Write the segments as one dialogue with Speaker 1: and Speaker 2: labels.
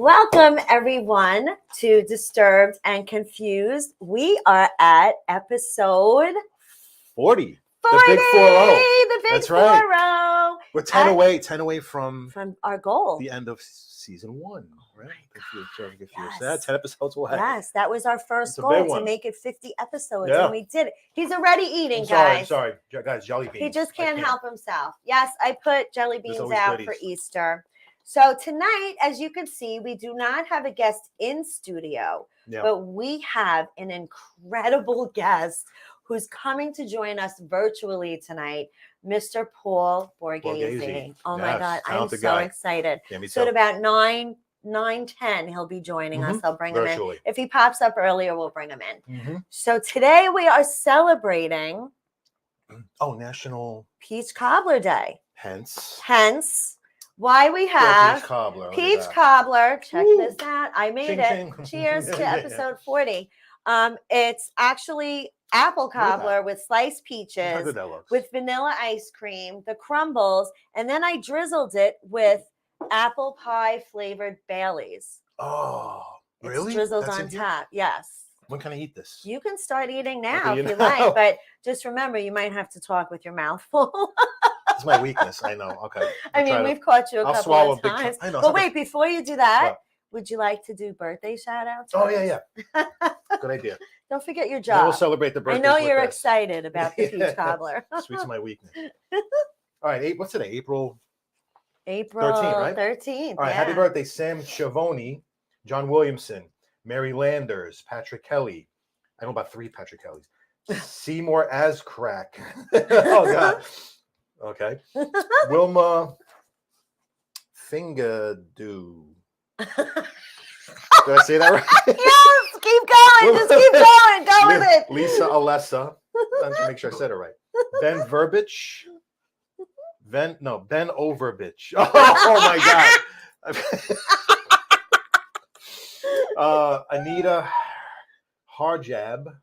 Speaker 1: Welcome, everyone, to Disturbed and Confused. We are at episode
Speaker 2: 40.
Speaker 1: 40.
Speaker 2: The big 4-0.
Speaker 1: The big
Speaker 2: That's right.
Speaker 1: 4-0.
Speaker 2: We're 10 away from
Speaker 1: our goal.
Speaker 2: the end of season 1. Right? If you're
Speaker 1: yes.
Speaker 2: sad, 10 episodes will happen.
Speaker 1: Yes, that was our first
Speaker 2: a
Speaker 1: goal,
Speaker 2: big
Speaker 1: to
Speaker 2: one.
Speaker 1: make it 50 episodes,
Speaker 2: Yeah.
Speaker 1: and we did it. He's already eating,
Speaker 2: I'm
Speaker 1: guys.
Speaker 2: sorry. Guys, jelly beans.
Speaker 1: He just can't help himself. Yes, I put jelly beans out
Speaker 2: goodies
Speaker 1: for Easter. So tonight, as you can see, we do not have a guest in studio, but we have an incredible guest who's coming to join us virtually tonight, Mr. Paul Borghese. Oh my God, I'm so excited. So at about 9:10, he'll be joining us. I'll bring him in. If he pops up earlier, we'll bring him in. So today we are celebrating
Speaker 2: National
Speaker 1: Peach Cobbler Day.
Speaker 2: Hence
Speaker 1: why we have
Speaker 2: Peach
Speaker 1: Cobbler. Check this out. I made it. Cheers to episode 40. It's actually apple cobbler with sliced peaches, with vanilla ice cream, the crumbles, and then I drizzled it with apple pie flavored Baileys.
Speaker 2: Oh, really?
Speaker 1: It's drizzled on top. Yes.
Speaker 2: When can I eat this?
Speaker 1: You can start eating now if you like, but just remember, you might have to talk with your mouth full.
Speaker 2: It's my weakness. I know. Okay.
Speaker 1: I mean, we've caught you a couple of times.
Speaker 2: I know.
Speaker 1: But wait, before you do that, would you like to do birthday shout outs?
Speaker 2: Oh, yeah. Good idea.
Speaker 1: Don't forget your job.
Speaker 2: Then we'll celebrate the birthday.
Speaker 1: I know you're excited about the peach cobbler.
Speaker 2: Sweet's my weakness. All right. What's today? April
Speaker 1: 13th, right? 13th.
Speaker 2: All right. Happy birthday, Sam Schiavone, John Williamson, Mary Landers, Patrick Kelly. I know about 3 Patrick Kellys. Seymour Ascrack. Oh, God. Okay. Wilma Fingadoo. Did I say that right?
Speaker 1: Yes, keep going. Just keep going. Go with it.
Speaker 2: Lisa Alessa. I'm trying to make sure I said it right. Ben Verbich. Ben Overbich. Oh my God. Anita Harjab.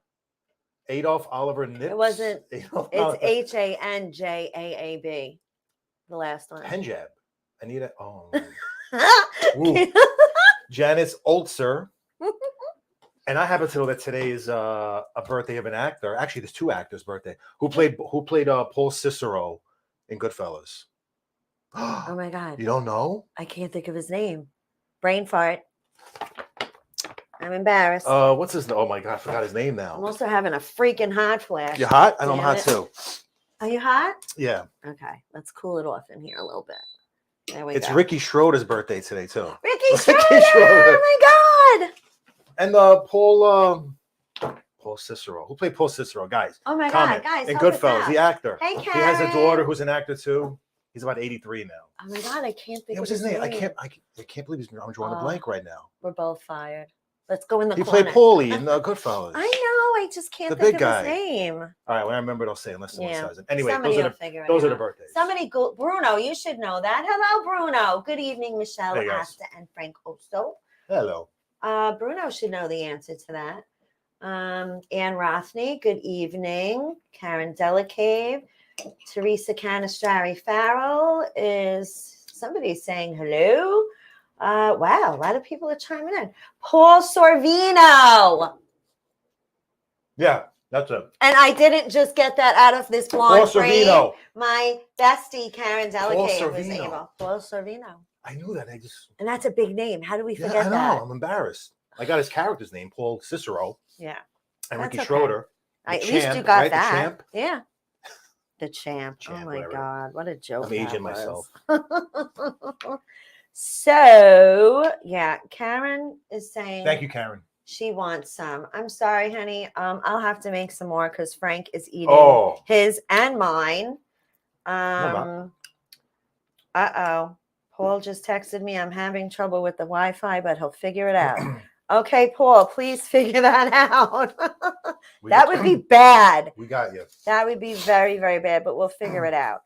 Speaker 2: Adolf Oliver Nips.
Speaker 1: It wasn't. It's HANJAAB. The last one.
Speaker 2: Henjab. Anita. Oh. Janice Oltzer. And I happen to know that today is a birthday of an actor. Actually, there's 2 actors' birthday who played Paul Cicero in Goodfellas.
Speaker 1: Oh my God!
Speaker 2: You don't know?
Speaker 1: I can't think of his name. Brain fart. I'm embarrassed.
Speaker 2: What's his name? Oh my God, I forgot his name now.
Speaker 1: I'm also having a freaking hot flash.
Speaker 2: You hot? I know I'm hot too.
Speaker 1: Are you hot?
Speaker 2: Yeah.
Speaker 1: Okay, let's cool it off in here a little bit. There we go.
Speaker 2: It's Ricky Schroeder's birthday today too.
Speaker 1: Ricky Schroeder! Oh my God!
Speaker 2: And Paul Cicero. Who played Paul Cicero? Guys.
Speaker 1: Oh my God, guys.
Speaker 2: In Goodfellas, the actor.
Speaker 1: Hey, Karen.
Speaker 2: He has a daughter who's an actor too. He's about 83 now.
Speaker 1: Oh my God, I can't think of
Speaker 2: his name. I can't believe I'm drawing a blank right now.
Speaker 1: We're both fired. Let's go in the corner.
Speaker 2: He played Paulie in Goodfellas.
Speaker 1: I know. I just can't think of his name.
Speaker 2: All right, when I remember it, I'll say unless someone says it. Anyway,
Speaker 1: those
Speaker 2: are the birthdays.
Speaker 1: Bruno, you should know that. Hello, Bruno. Good evening, Michelle Asta and Frank Osto.
Speaker 2: Hello.
Speaker 1: Bruno should know the answer to that. Ann Rothney, good evening. Karen Delacave. Teresa Canistrari Farrell is somebody saying hello. Wow, a lot of people are chiming in. Paul Sorvino.
Speaker 2: Yeah, that's it.
Speaker 1: And I didn't just get that out of this blonde
Speaker 2: Paul Sorvino.
Speaker 1: My bestie Karen Delacave was able. Paul Sorvino.
Speaker 2: I knew that.
Speaker 1: And that's a big name. How do we forget
Speaker 2: that?
Speaker 1: that?
Speaker 2: I'm embarrassed. I got his character's name, Paul Cicero.
Speaker 1: Yeah.
Speaker 2: And Ricky Schroeder.
Speaker 1: At least you got that.
Speaker 2: The champ.
Speaker 1: Yeah. The champ. Oh my God. What a joke.
Speaker 2: I'm aging myself.
Speaker 1: So, yeah, Karen is saying.
Speaker 2: Thank you, Karen.
Speaker 1: She wants some. I'm sorry, honey. I'll have to make some more because Frank is eating his and mine. Uh-oh. Paul just texted me. I'm having trouble with the Wi-Fi, but he'll figure it out. Okay, Paul, please figure that out. That would be bad.
Speaker 2: We got you.
Speaker 1: That would be very, very bad, but we'll figure it out.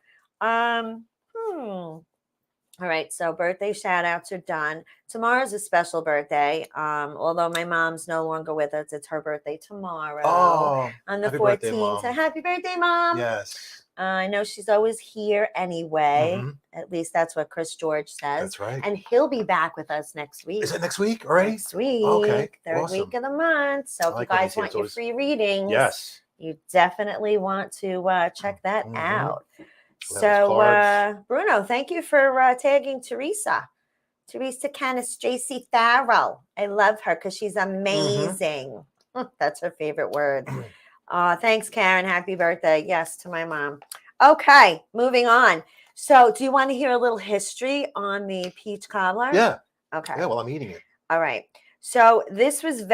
Speaker 1: All right, so birthday shout outs are done. Tomorrow's a special birthday. Although my mom's no longer with us, it's her birthday tomorrow. On the 14th. So happy birthday, Mom.
Speaker 2: Yes.
Speaker 1: I know she's always here anyway.
Speaker 2: Mhm.
Speaker 1: At least that's what Chris George says.
Speaker 2: That's right.
Speaker 1: And he'll be back with us next week.
Speaker 2: Is it next week already?
Speaker 1: Next week.
Speaker 2: Okay.
Speaker 1: Third
Speaker 2: Awesome.
Speaker 1: week of the month. So if
Speaker 2: like
Speaker 1: you
Speaker 2: when
Speaker 1: guys
Speaker 2: he's here.
Speaker 1: want
Speaker 2: It's
Speaker 1: your
Speaker 2: always-
Speaker 1: free readings,
Speaker 2: Yes.
Speaker 1: you definitely want to check that
Speaker 2: Mhm.
Speaker 1: out.
Speaker 2: We'll have his
Speaker 1: So,
Speaker 2: cards.
Speaker 1: Bruno, thank you for tagging Teresa. Teresa Canis, JC Farrell. I love her because she's amazing. That's her favorite word. Thanks, Karen. Happy birthday. Yes, to my mom. Okay, moving on. So, do you want to hear a little history on the peach cobbler?
Speaker 2: Yeah.
Speaker 1: Okay.
Speaker 2: Yeah, well, I'm eating it.
Speaker 1: All right. So, this was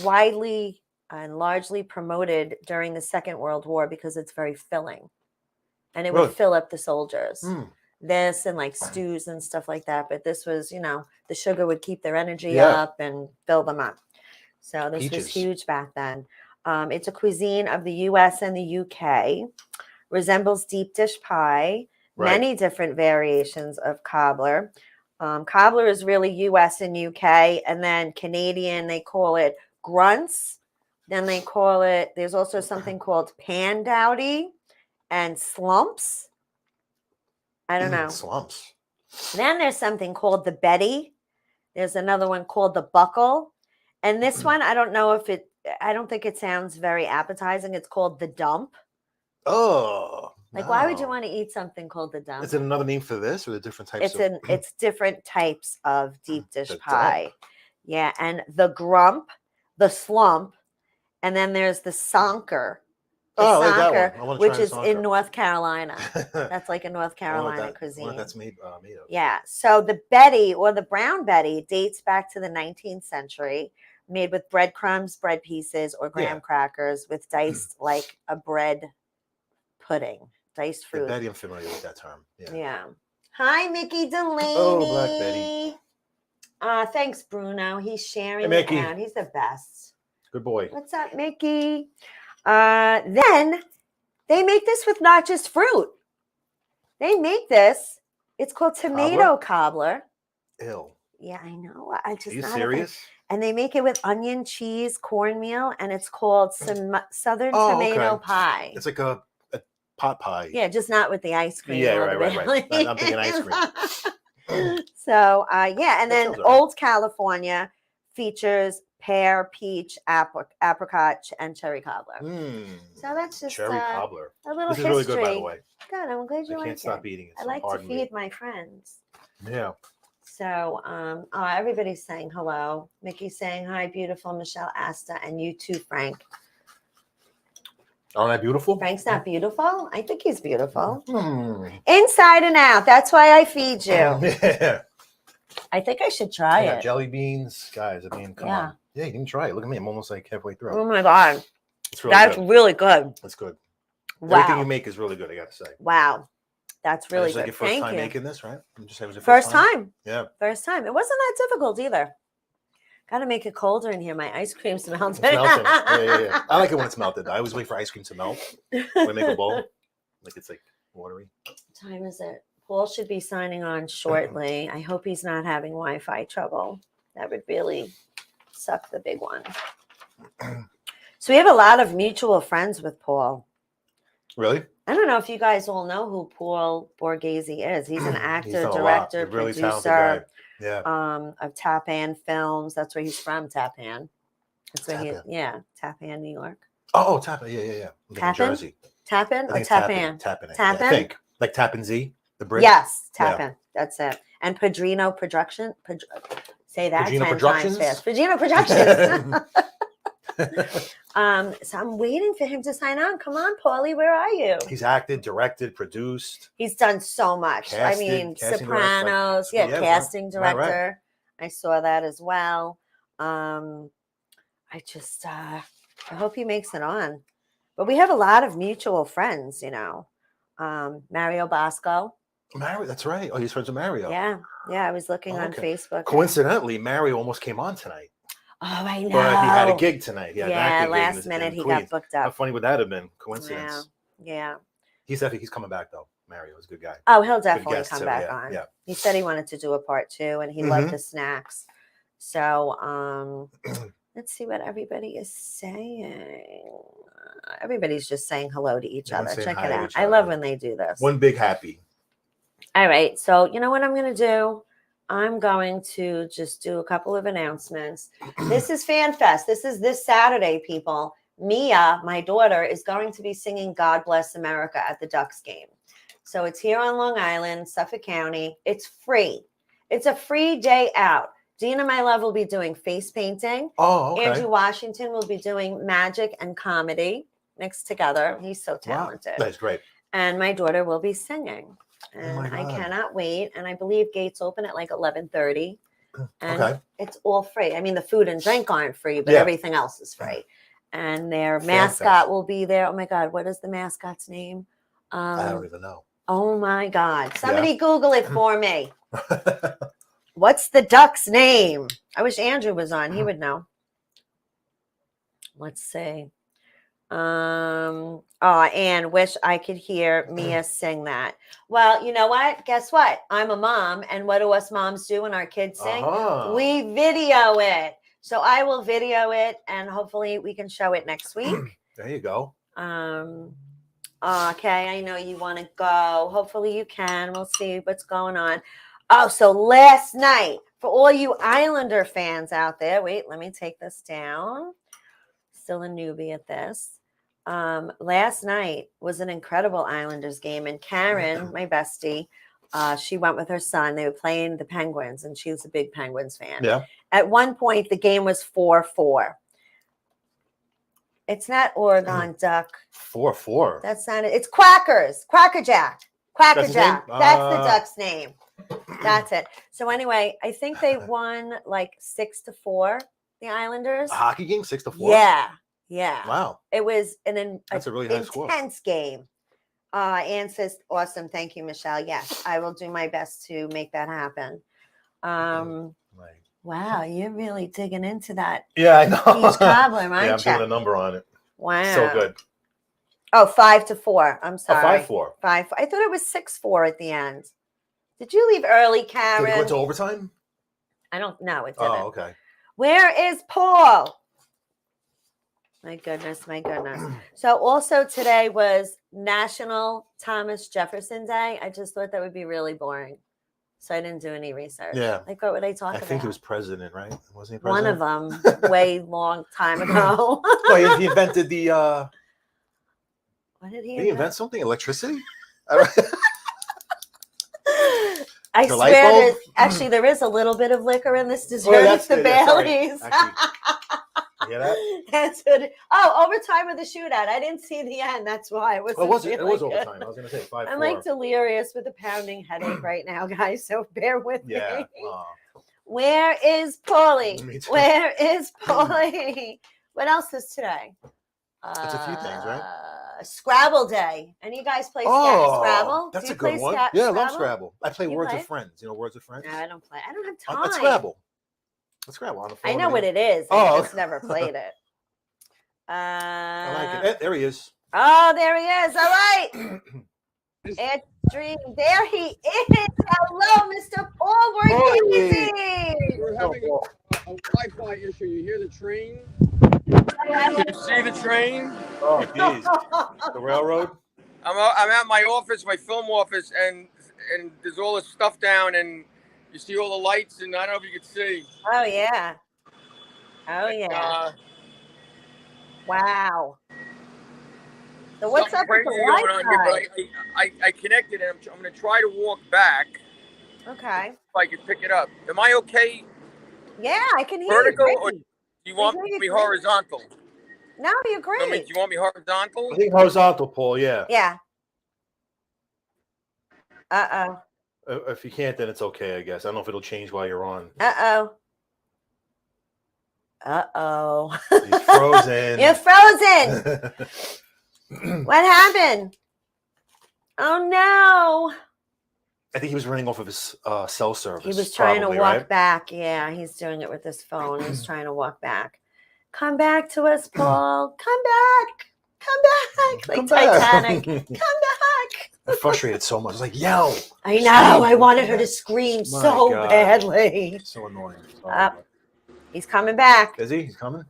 Speaker 1: widely and largely promoted during the Second World War because it's very filling. And it would
Speaker 2: Really?
Speaker 1: fill up the soldiers.
Speaker 2: Mm.
Speaker 1: This and like stews and stuff like that. But this was, the sugar would keep their energy
Speaker 2: Yeah.
Speaker 1: up and fill them up. So this was
Speaker 2: Peaches.
Speaker 1: huge back then. It's a cuisine of the US and the UK. Resembles deep dish pie.
Speaker 2: Right.
Speaker 1: Many different variations of cobbler. Cobbler is really US and UK. And then Canadian, they call it grunts. Then they call it, there's also something called pandowdy and slumps. I don't know.
Speaker 2: Slumps.
Speaker 1: Then there's something called the Betty. There's another one called the Buckle. And this one, I don't think it sounds very appetizing. It's called the Dump.
Speaker 2: Oh.
Speaker 1: Like, why would you want to eat something called the Dump?
Speaker 2: Is it another name for this or the different types of?
Speaker 1: It's different types of deep dish
Speaker 2: The
Speaker 1: pie.
Speaker 2: Dump.
Speaker 1: Yeah. And the Grump, the Slump, and then there's the Sonker.
Speaker 2: I like that one. I want to
Speaker 1: which
Speaker 2: try
Speaker 1: is
Speaker 2: the
Speaker 1: in
Speaker 2: Sonker.
Speaker 1: North Carolina. That's like a North Carolina cuisine.
Speaker 2: What that's made of.
Speaker 1: Yeah. So the Betty or the brown Betty dates back to the 19th century, made with breadcrumbs, bread pieces, or graham crackers with diced like a bread pudding, diced fruit.
Speaker 2: Betty, I'm familiar with that term.
Speaker 1: Yeah. Hi, Mickey Delaney.
Speaker 2: Oh, Black Betty.
Speaker 1: Thanks, Bruno. He's sharing
Speaker 2: Hey,
Speaker 1: it
Speaker 2: Mickey.
Speaker 1: out. He's the best.
Speaker 2: Good boy.
Speaker 1: What's up, Mickey? Then they make this with not just fruit. They make this. It's called tomato cobbler.
Speaker 2: Ew.
Speaker 1: Yeah, I know. I just
Speaker 2: Are you
Speaker 1: not
Speaker 2: serious?
Speaker 1: And they make it with onion, cheese, cornmeal, and it's called Southern tomato pie.
Speaker 2: It's like a pot pie.
Speaker 1: Yeah, just not with the ice cream.
Speaker 2: Yeah, right. I'm thinking ice cream.
Speaker 1: So, and then Old California features pear, peach, apricot, and cherry cobbler. So that's just
Speaker 2: cherry cobbler.
Speaker 1: A little
Speaker 2: this is
Speaker 1: history.
Speaker 2: really good, by the way.
Speaker 1: Good. I'm glad you like it.
Speaker 2: I can't stop eating it.
Speaker 1: I like to feed my friends.
Speaker 2: Yeah.
Speaker 1: So, everybody's saying hello. Mickey's saying hi, beautiful Michelle Asta, and you too, Frank.
Speaker 2: Aren't I beautiful?
Speaker 1: Frank's not beautiful. I think he's beautiful. Inside and out. That's why I feed you.
Speaker 2: Yeah.
Speaker 1: I think I should try it.
Speaker 2: Jelly beans, guys. I mean, come on. Yeah, you can try it. Look at me. I'm almost like halfway through.
Speaker 1: Oh my God.
Speaker 2: It's really
Speaker 1: That's
Speaker 2: good.
Speaker 1: really good.
Speaker 2: That's good.
Speaker 1: Wow.
Speaker 2: Everything you make is really good, I got to say.
Speaker 1: Wow. That's really
Speaker 2: good. Like your first time making this, right? You just say it was your
Speaker 1: first time.
Speaker 2: Yeah.
Speaker 1: First time. It wasn't that difficult either. Got to make it colder in here. My ice cream's melted.
Speaker 2: It's melting. Yeah. I like it when it's melted. I always wait for ice cream to melt when I make a bowl. Like it's like watery.
Speaker 1: What time is it? Paul should be signing on shortly. I hope he's not having Wi-Fi trouble. That would really suck the big one. So we have a lot of mutual friends with Paul.
Speaker 2: Really?
Speaker 1: I don't know if you guys all know who Paul Borghese is. He's an actor, director,
Speaker 2: really
Speaker 1: producer
Speaker 2: of
Speaker 1: Tappan Films. That's where he's from, Tappan. That's where Tappan, New York.
Speaker 2: Oh, Tappan. Yeah.
Speaker 1: Tappan?
Speaker 2: New Jersey.
Speaker 1: Tappan or Tappan?
Speaker 2: Tappan.
Speaker 1: Tappan?
Speaker 2: I think. Like Tappan Z, the bridge?
Speaker 1: Yes, Tappan. Yeah. That's it. And Padrino Production. Say that
Speaker 2: Padrino
Speaker 1: 10
Speaker 2: Productions?
Speaker 1: times fast. Padrino Productions. So I'm waiting for him to sign on. Come on, Paulie, where are you?
Speaker 2: He's acted, directed, produced.
Speaker 1: He's done so much. Casting Sopranos, casting director. Right. I saw that as well. I hope he makes it on. But we have a lot of mutual friends, Mario Bosco.
Speaker 2: Mario, that's right. Oh, he's friends with Mario.
Speaker 1: Yeah. I was looking on Facebook.
Speaker 2: Coincidentally, Mario almost came on tonight.
Speaker 1: Oh, I know.
Speaker 2: But he had a gig tonight.
Speaker 1: Last minute he got booked up.
Speaker 2: How funny would that have been? Coincidence.
Speaker 1: Yeah.
Speaker 2: He's coming back though. Mario's a good guy.
Speaker 1: Oh, he'll definitely come back on.
Speaker 2: Yeah.
Speaker 1: He said he wanted to do a part 2 and he loved the snacks. So let's see what everybody is saying. everybody's just saying hello to each
Speaker 2: Everyone's
Speaker 1: other.
Speaker 2: saying
Speaker 1: Check
Speaker 2: hi
Speaker 1: it
Speaker 2: to
Speaker 1: out.
Speaker 2: each
Speaker 1: I love
Speaker 2: other.
Speaker 1: when they do this.
Speaker 2: One big happy.
Speaker 1: All right. So you know what I'm going to do? I'm going to just do a couple of announcements. This is Fan Fest. This is this Saturday, people. Mia, my daughter, is going to be singing God Bless America at the Ducks game. So it's here on Long Island, Suffolk County. It's free. It's a free day out. Dina, my love, will be doing face painting.
Speaker 2: Oh, okay.
Speaker 1: Andrew Washington will be doing magic and comedy mixed together. He's so talented.
Speaker 2: Wow. That's great.
Speaker 1: And my daughter will be singing. And
Speaker 2: my
Speaker 1: I
Speaker 2: God.
Speaker 1: cannot wait. And I believe gates open at like 11:30. And
Speaker 2: Okay.
Speaker 1: it's all free. I mean, the food and drink aren't free, but
Speaker 2: Yeah.
Speaker 1: everything else is free. And their
Speaker 2: Fan
Speaker 1: mascot
Speaker 2: Fest.
Speaker 1: will be there. Oh my God, what is the mascot's name?
Speaker 2: I don't even know.
Speaker 1: Oh my God. Somebody Google it for me. What's the duck's name? I wish Andrew was on. He would know. Let's see. And wish I could hear Mia sing that. Well, you know what? Guess what? I'm a mom, and what do us moms do when our kids sing? We video it. So I will video it, and hopefully we can show it next week.
Speaker 2: There you go.
Speaker 1: Okay, I know you want to go. Hopefully you can. We'll see what's going on. Oh, so last night, for all you Islander fans out there, wait, let me take this down. Still a newbie at this. Last night was an incredible Islanders game, and Karen, my bestie, she went with her son. They were playing the Penguins, and she's a big Penguins fan.
Speaker 2: Yeah.
Speaker 1: At one point, the game was 4-4. It's not Oregon Duck.
Speaker 2: 4-4.
Speaker 1: That's not it. It's Quackers. Quackerjack. Quackerjack.
Speaker 2: That's
Speaker 1: That's the duck's name. That's it. So anyway, I think they won like 6-4. The Islanders.
Speaker 2: A hockey game, 6-4.
Speaker 1: Yeah. Yeah.
Speaker 2: Wow.
Speaker 1: It was
Speaker 2: That's a really high score.
Speaker 1: Intense game. Ann says, awesome. Thank you, Michelle. Yes, I will do my best to make that happen. Wow, you're really digging into that.
Speaker 2: Yeah, I know.
Speaker 1: Peach cobbler, aren't
Speaker 2: I'm
Speaker 1: you?
Speaker 2: doing a number on it.
Speaker 1: Wow.
Speaker 2: So good.
Speaker 1: Oh, 5-4. I'm sorry.
Speaker 2: 5-4.
Speaker 1: 5-4. I thought it was 6-4 at the end. Did you leave early, Karen?
Speaker 2: Did it go into overtime?
Speaker 1: I don't know. It didn't.
Speaker 2: Oh, okay.
Speaker 1: Where is Paul? My goodness, my goodness. So also today was National Thomas Jefferson Day. I just thought that would be really boring. So I didn't do any research.
Speaker 2: Yeah.
Speaker 1: Like, what would they talk
Speaker 2: I
Speaker 1: about?
Speaker 2: think he was president, right? Wasn't he
Speaker 1: One
Speaker 2: president?
Speaker 1: of them, way long time ago.
Speaker 2: Well, he invented the...
Speaker 1: What did he
Speaker 2: Did he invent something? Electricity?
Speaker 1: I
Speaker 2: The
Speaker 1: swear
Speaker 2: light bulb?
Speaker 1: actually there is a little bit of liquor in this dessert.
Speaker 2: that's
Speaker 1: It's the
Speaker 2: it, yeah, sorry.
Speaker 1: Baileys.
Speaker 2: You hear that?
Speaker 1: That's what overtime of the shootout. I didn't see the end. That's why it was.
Speaker 2: It was overtime. I was going to say 5-4.
Speaker 1: I'm like delirious with a pounding headache right now, guys. So bear with me.
Speaker 2: Yeah.
Speaker 1: Where is Paulie?
Speaker 2: Me too.
Speaker 1: Where is Paulie? What else is today?
Speaker 2: It's a few things, right?
Speaker 1: Scrabble Day. And you guys play Scrabble?
Speaker 2: That's
Speaker 1: Do
Speaker 2: a
Speaker 1: you play
Speaker 2: good one. Yeah, I love
Speaker 1: Scrabble?
Speaker 2: Scrabble. I play
Speaker 1: You
Speaker 2: Words
Speaker 1: play
Speaker 2: with
Speaker 1: it?
Speaker 2: Friends. You know Words with Friends?
Speaker 1: No, I don't play. I don't have time.
Speaker 2: Let's Scrabble. Let's Scrabble on the phone.
Speaker 1: I know what it is. I
Speaker 2: Oh.
Speaker 1: just never played it.
Speaker 2: I like it. There he is.
Speaker 1: Oh, there he is. All right. It's Dream. There he is. Hello, Mr. Paul Borghese.
Speaker 3: We're having a Wi-Fi issue. You hear the train? You see the train?
Speaker 2: Oh, geez. The railroad?
Speaker 3: I'm at my office, my film office, and there's all this stuff down, and you see all the lights, and I don't know if you can see.
Speaker 1: Oh, yeah. Oh, yeah. Wow. So what's up with the Wi-Fi?
Speaker 3: I connected, and I'm going to try to walk back.
Speaker 1: Okay.
Speaker 3: If I can pick it up. Am I okay?
Speaker 1: Yeah, I can hear
Speaker 3: Vertical,
Speaker 1: you.
Speaker 3: or do you want me to be horizontal?
Speaker 1: No, you're great.
Speaker 3: I mean, do you want me horizontal?
Speaker 2: I think horizontal, Paul, yeah.
Speaker 1: Yeah. Uh-oh.
Speaker 2: If you can't, then it's okay, I guess. I don't know if it'll change while you're on.
Speaker 1: Uh-oh. Uh-oh.
Speaker 2: He's frozen.
Speaker 1: You're frozen. What happened? Oh, no.
Speaker 2: I think he was running off of his cell service.
Speaker 1: He was trying
Speaker 2: probably,
Speaker 1: to walk
Speaker 2: right?
Speaker 1: back. Yeah, he's doing it with his phone. He's trying to walk back. Come back to us, Paul. Come back. Come back. Like
Speaker 2: Come back.
Speaker 1: Titanic. Come back.
Speaker 2: I'm frustrated so much. It's like, yell.
Speaker 1: I know. I wanted her to scream
Speaker 2: My
Speaker 1: so
Speaker 2: God.
Speaker 1: badly.
Speaker 2: It's so annoying.
Speaker 1: He's coming back.
Speaker 2: Is he? He's coming?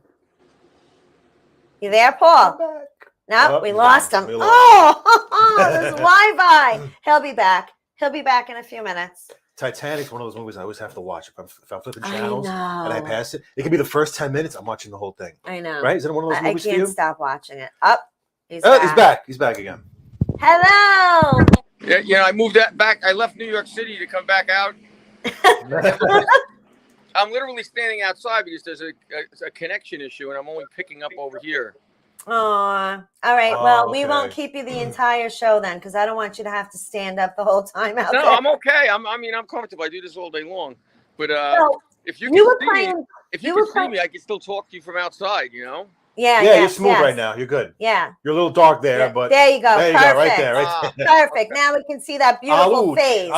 Speaker 1: You there, Paul?
Speaker 2: Come back.
Speaker 1: No,
Speaker 2: Oh,
Speaker 1: we
Speaker 2: he's
Speaker 1: lost
Speaker 2: gone.
Speaker 1: him.
Speaker 2: We lost
Speaker 1: Oh, this Wi-Fi. He'll be back. He'll be back in a few minutes.
Speaker 2: Titanic's one of those movies I always have to watch. If I'm flipping
Speaker 1: I
Speaker 2: channels and I
Speaker 1: know.
Speaker 2: pass it, it could be the first 10 minutes. I'm watching the whole thing.
Speaker 1: I know.
Speaker 2: Right? Is it one of those
Speaker 1: I
Speaker 2: movies for
Speaker 1: can't
Speaker 2: you?
Speaker 1: stop watching it. Up. He's
Speaker 2: back. He's back again.
Speaker 1: Hello.
Speaker 3: Yeah, I moved that back. I left New York City to come back out. I'm literally standing outside because there's a connection issue, and I'm only picking up over here.
Speaker 1: Aw. All right.
Speaker 2: Oh,
Speaker 1: Well, we
Speaker 2: okay.
Speaker 1: won't keep you the entire show then, because I don't want you to have to stand up the whole time out
Speaker 3: No,
Speaker 1: there.
Speaker 3: I'm okay. I'm comfortable. I do this all day long. But
Speaker 1: So,
Speaker 3: if you
Speaker 1: you were
Speaker 3: can see me,
Speaker 1: playing.
Speaker 3: if
Speaker 1: you
Speaker 3: you
Speaker 1: were
Speaker 3: can see
Speaker 1: playing-
Speaker 3: me, I can still talk to you from outside. You know.
Speaker 1: Yeah.
Speaker 2: Yeah,
Speaker 1: yes,
Speaker 2: you're smooth
Speaker 1: yes.
Speaker 2: right now. You're good.
Speaker 1: Yeah.
Speaker 2: You're a little dark there,
Speaker 1: Yeah,
Speaker 2: but
Speaker 1: there you go.
Speaker 2: there you
Speaker 1: Perfect.
Speaker 2: go, right there, right there.
Speaker 1: Perfect. Now we can see that beautiful face.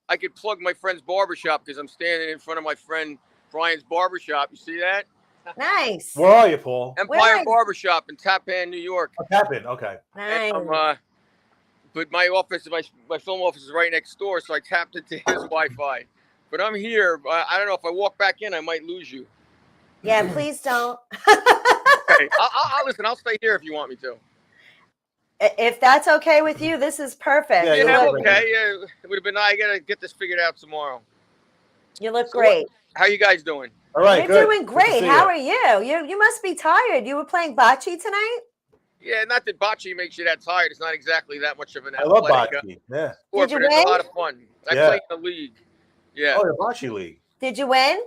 Speaker 3: I could plug my friend's barbershop because I'm standing in front of my friend Brian's barbershop. You see that?
Speaker 1: Nice.
Speaker 2: Where are you, Paul?
Speaker 3: Empire Barbershop in Tappan, New York.
Speaker 2: Oh, Tappan, okay.
Speaker 1: Nice.
Speaker 3: And, but my office, my film office is right next door, so I tapped into his Wi-Fi. But I'm here. I don't know if I walk back in, I might lose you.
Speaker 1: Yeah, please don't.
Speaker 3: Okay, I'll listen. I'll stay here if you want me to.
Speaker 1: If that's okay with you, this is perfect.
Speaker 2: Yeah,
Speaker 3: Yeah,
Speaker 2: look
Speaker 3: okay. Yeah, it would have been nice. I gotta get this figured out tomorrow.
Speaker 1: You look great.
Speaker 3: How you guys doing?
Speaker 2: All right,
Speaker 1: You're
Speaker 2: good.
Speaker 1: doing great. How are you? You must be tired. You were playing bocce tonight?
Speaker 3: Yeah, not that bocce makes you that tired. It's not exactly that much of an
Speaker 2: I love
Speaker 3: athletic
Speaker 2: bocce. Yeah.
Speaker 3: sport,
Speaker 1: Did you
Speaker 3: but it's
Speaker 1: win?
Speaker 3: a lot of fun. I
Speaker 2: Yeah.
Speaker 3: played in the league. Yeah.
Speaker 2: Oh, the bocce league.
Speaker 1: Did you win?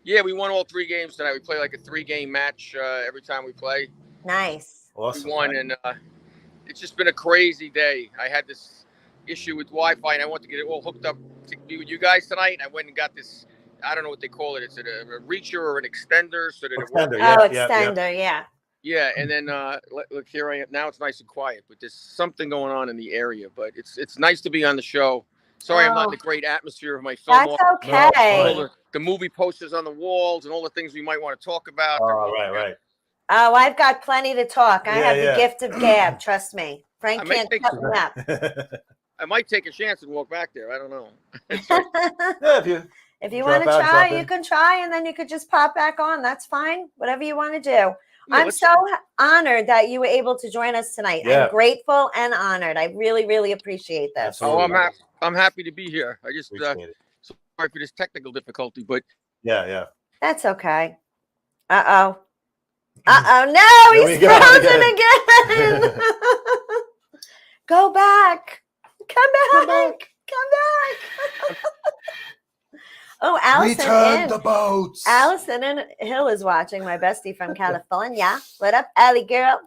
Speaker 3: Yeah, we won all 3 games tonight. We play like a 3-game match every time we play.
Speaker 1: Nice.
Speaker 2: Awesome.
Speaker 3: We won, and it's just been a crazy day. I had this issue with Wi-Fi, and I wanted to get it all hooked up to be with you guys tonight. And I went and got this. I don't know what they call it. It's a reacher or an extender, so that it works.
Speaker 1: Extender, yeah.
Speaker 3: Yeah, and then look, here I am. Now it's nice and quiet, but there's something going on in the area. But it's nice to be on the show. Sorry, I'm not in the great atmosphere of my film.
Speaker 1: That's okay.
Speaker 3: All the movie posters on the walls and all the things we might want to talk about.
Speaker 2: Oh, right.
Speaker 1: Oh, I've got plenty to talk. I have
Speaker 2: Yeah.
Speaker 1: the gift of gab. Trust me. Frank can't cut me up.
Speaker 3: I might take a chance and walk back there. I don't know.
Speaker 2: Yeah,
Speaker 1: if you want to try, you can try, and then you could just pop back on. That's fine. Whatever you want to do. Yeah, I'm so honored that you were able to join us tonight.
Speaker 2: Yeah.
Speaker 1: I'm grateful and honored. I really, really appreciate this.
Speaker 2: Absolutely.
Speaker 3: I'm happy to be here. I just
Speaker 2: Appreciate it.
Speaker 3: sorry for this technical difficulty, but
Speaker 2: yeah.
Speaker 1: That's okay. No, he's frozen again. Go back. Come back. Oh, Allison
Speaker 2: Return the boats.
Speaker 1: Allison and Hill is watching, my bestie from California. What up, Allie girl?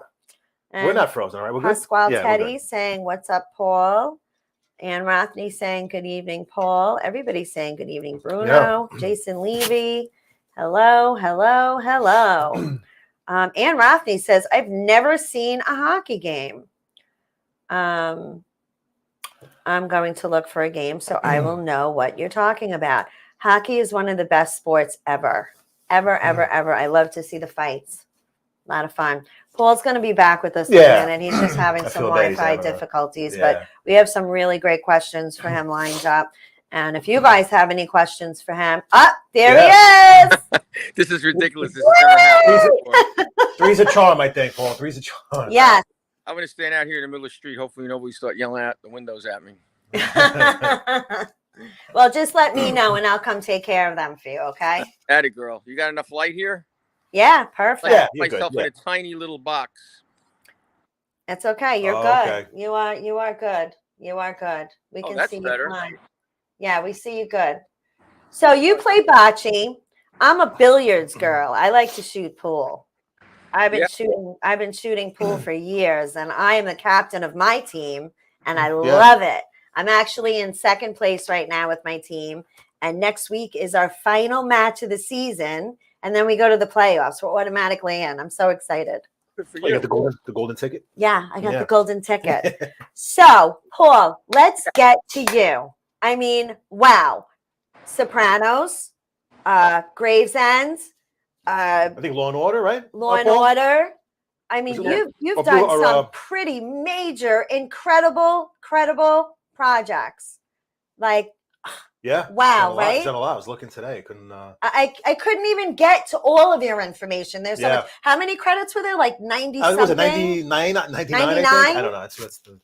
Speaker 1: And
Speaker 2: we're not frozen, all right? We're good.
Speaker 1: Pasquale
Speaker 2: Yeah,
Speaker 1: Teddy saying, "What's up, Paul?" Ann Rothney saying, "Good evening, Paul." Everybody's saying, "Good evening, Bruno." Jason Levy. Hello. Ann Rothney says, "I've never seen a hockey game." I'm going to look for a game so I will know what you're talking about. Hockey is one of the best sports ever. I love to see the fights. A lot of fun. Paul's going to be back with us again, and he's just having some Wi-Fi difficulties. But we have some really great questions for him lined up. And if you guys have any questions for him, there he is.
Speaker 3: This is ridiculous. This has never happened before.
Speaker 2: 3's a charm, I think, Paul. 3's a charm.
Speaker 1: Yes.
Speaker 3: I'm going to stand out here in the middle of the street. Hopefully nobody start yelling out the windows at me.
Speaker 1: Well, just let me know and I'll come take care of them for you, okay?
Speaker 3: Atta girl. You got enough light here?
Speaker 1: Yeah, perfect.
Speaker 2: Yeah,
Speaker 3: myself in a tiny little box.
Speaker 1: It's okay. You're good. Okay. You are good. We can see you fine. Yeah, we see you good. So you play bocce. I'm a billiards girl. I like to shoot pool. I've been shooting pool for years, and I am the captain of my team, and I love it. I'm actually in second place right now with my team, and next week is our final match of the season, and then we go to the playoffs. We're automatically in. I'm so excited.
Speaker 3: Good for
Speaker 2: you. You got the golden ticket?
Speaker 1: Yeah, I got the golden ticket. So, Paul, let's get to you. I mean, wow. Sopranos, Gravesend.
Speaker 2: I think Law and Order, right?
Speaker 1: Law and Order. I mean, you've done some pretty major, incredible projects. Like,
Speaker 2: Yeah.
Speaker 1: Wow, right?
Speaker 2: He's done a lot. I was looking today. Couldn't.
Speaker 1: I couldn't even get to all of your information. There's so
Speaker 2: Yeah.
Speaker 1: much. How many credits were there? Like 90
Speaker 2: was
Speaker 1: something?
Speaker 2: it 99, 99, I think?
Speaker 1: 99?
Speaker 2: I don't know. That's the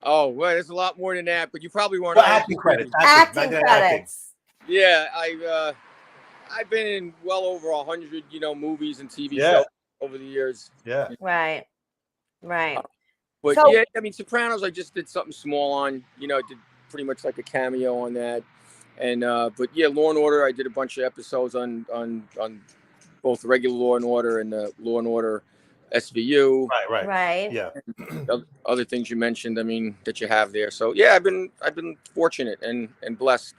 Speaker 3: Oh, well, there's a lot more than that, but you probably weren't.
Speaker 2: well, acting credits.
Speaker 1: Acting
Speaker 2: 99
Speaker 1: credits.
Speaker 3: Yeah, I've been in well over 100, movies and TV
Speaker 2: Yeah.
Speaker 3: shows over the years.
Speaker 2: Yeah.
Speaker 1: Right.
Speaker 3: But
Speaker 1: So-
Speaker 3: yeah, I mean, Sopranos, I just did something small on. I did pretty much like a cameo on that. And but yeah, Law and Order, I did a bunch of episodes on both regular Law and Order and Law and Order SVU.
Speaker 2: Right. Yeah.
Speaker 3: Other things you mentioned, I mean, that you have there. So yeah, I've been fortunate and blessed,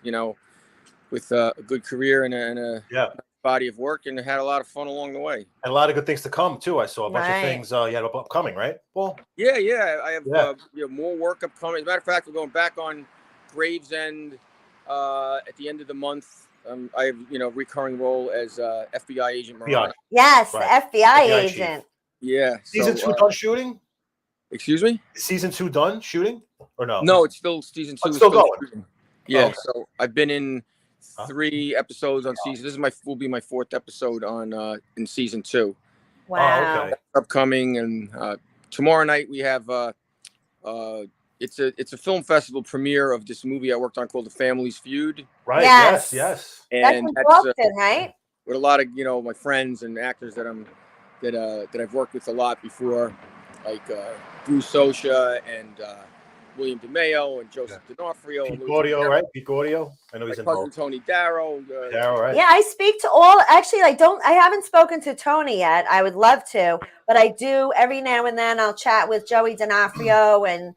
Speaker 3: with a good career and a body of work, and had a lot of fun along the way.
Speaker 2: And a lot of good things to come too. I saw a bunch of things you had upcoming, right? Well,
Speaker 3: yeah, I have more work upcoming. As a matter of fact, we're going back on Gravesend at the end of the month. I have recurring role as FBI agent Miranda.
Speaker 1: Yes, right. The FBI agent.
Speaker 2: Chief.
Speaker 3: Yeah.
Speaker 2: Season 2 done shooting?
Speaker 3: Excuse me?
Speaker 2: Season 2 done shooting? Or no?
Speaker 3: No, it's still season 2.
Speaker 2: It's still going.
Speaker 3: Shooting. Yeah. Okay. So I've been in 3 episodes on season. This will be my 4th episode on in season 2.
Speaker 1: Wow.
Speaker 2: Okay.
Speaker 3: Upcoming, and tomorrow night we have it's a film festival premiere of this movie I worked on called The Family's Feud.
Speaker 2: Right. Yes.
Speaker 1: And that's Boston, right?
Speaker 3: With a lot of my friends and actors that I've worked with a lot before, like Bruce Sosha and William DeMeo and Joseph D'Onofrio.
Speaker 2: Pete Gaudio, right? Pete Gaudio. I know he's in
Speaker 3: cousin Tony Darrow.
Speaker 2: Darrow, right?
Speaker 1: Yeah, I speak to all. Actually, I haven't spoken to Tony yet. I would love to, but I do every now and then. I'll chat with Joey D'Onofrio and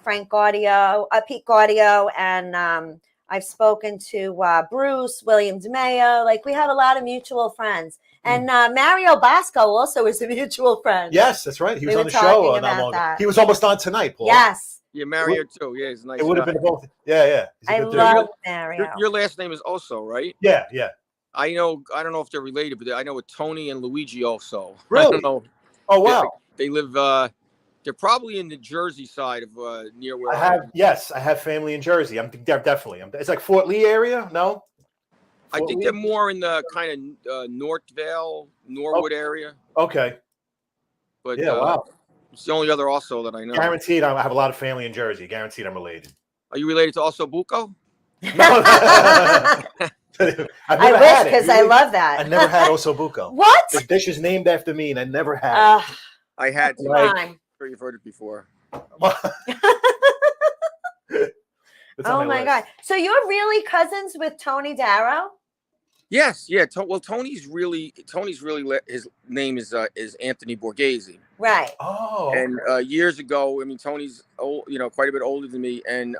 Speaker 1: Frank Gaudio, Pete Gaudio, and I've spoken to Bruce, William DeMeo. Like, we have a lot of mutual friends. And Mario Bosco also is a mutual friend.
Speaker 2: Yes, that's right. He was on the show not long ago. He was almost on tonight, Paul.
Speaker 1: Yes.
Speaker 3: Yeah, Mario too. Yeah, he's nice.
Speaker 2: It would have been both. Yeah.
Speaker 1: I love Mario.
Speaker 3: Your last name is also, right?
Speaker 2: Yeah.
Speaker 3: I don't know if they're related, but I know with Tony and Luigi also.
Speaker 2: Really?
Speaker 3: I don't know.
Speaker 2: Oh, wow.
Speaker 3: They live. They're probably in the Jersey side of near where
Speaker 2: I have. Yes, I have family in Jersey. I'm definitely. It's like Fort Lee area. No.
Speaker 3: I think they're more in the kind of Northvale, Norwood area.
Speaker 2: Okay.
Speaker 3: But
Speaker 2: yeah, wow.
Speaker 3: It's the only other also that I know.
Speaker 2: Guaranteed, I have a lot of family in Jersey. Guaranteed, I'm related.
Speaker 3: Are you related to also Bucco?
Speaker 2: No. I
Speaker 1: wish, because I love that.
Speaker 2: I never had Osso Bucco.
Speaker 1: What?
Speaker 2: The dish is named after me, and I never had it.
Speaker 3: I had to. I'm sure you've heard it before.
Speaker 1: Oh my God! So you're really cousins with Tony Darrow?
Speaker 3: Yes, yeah. Well, Tony's really his name is Anthony Borghese.
Speaker 1: Right.
Speaker 2: Oh.
Speaker 3: And years ago, I mean, Tony's old, quite a bit older than me, and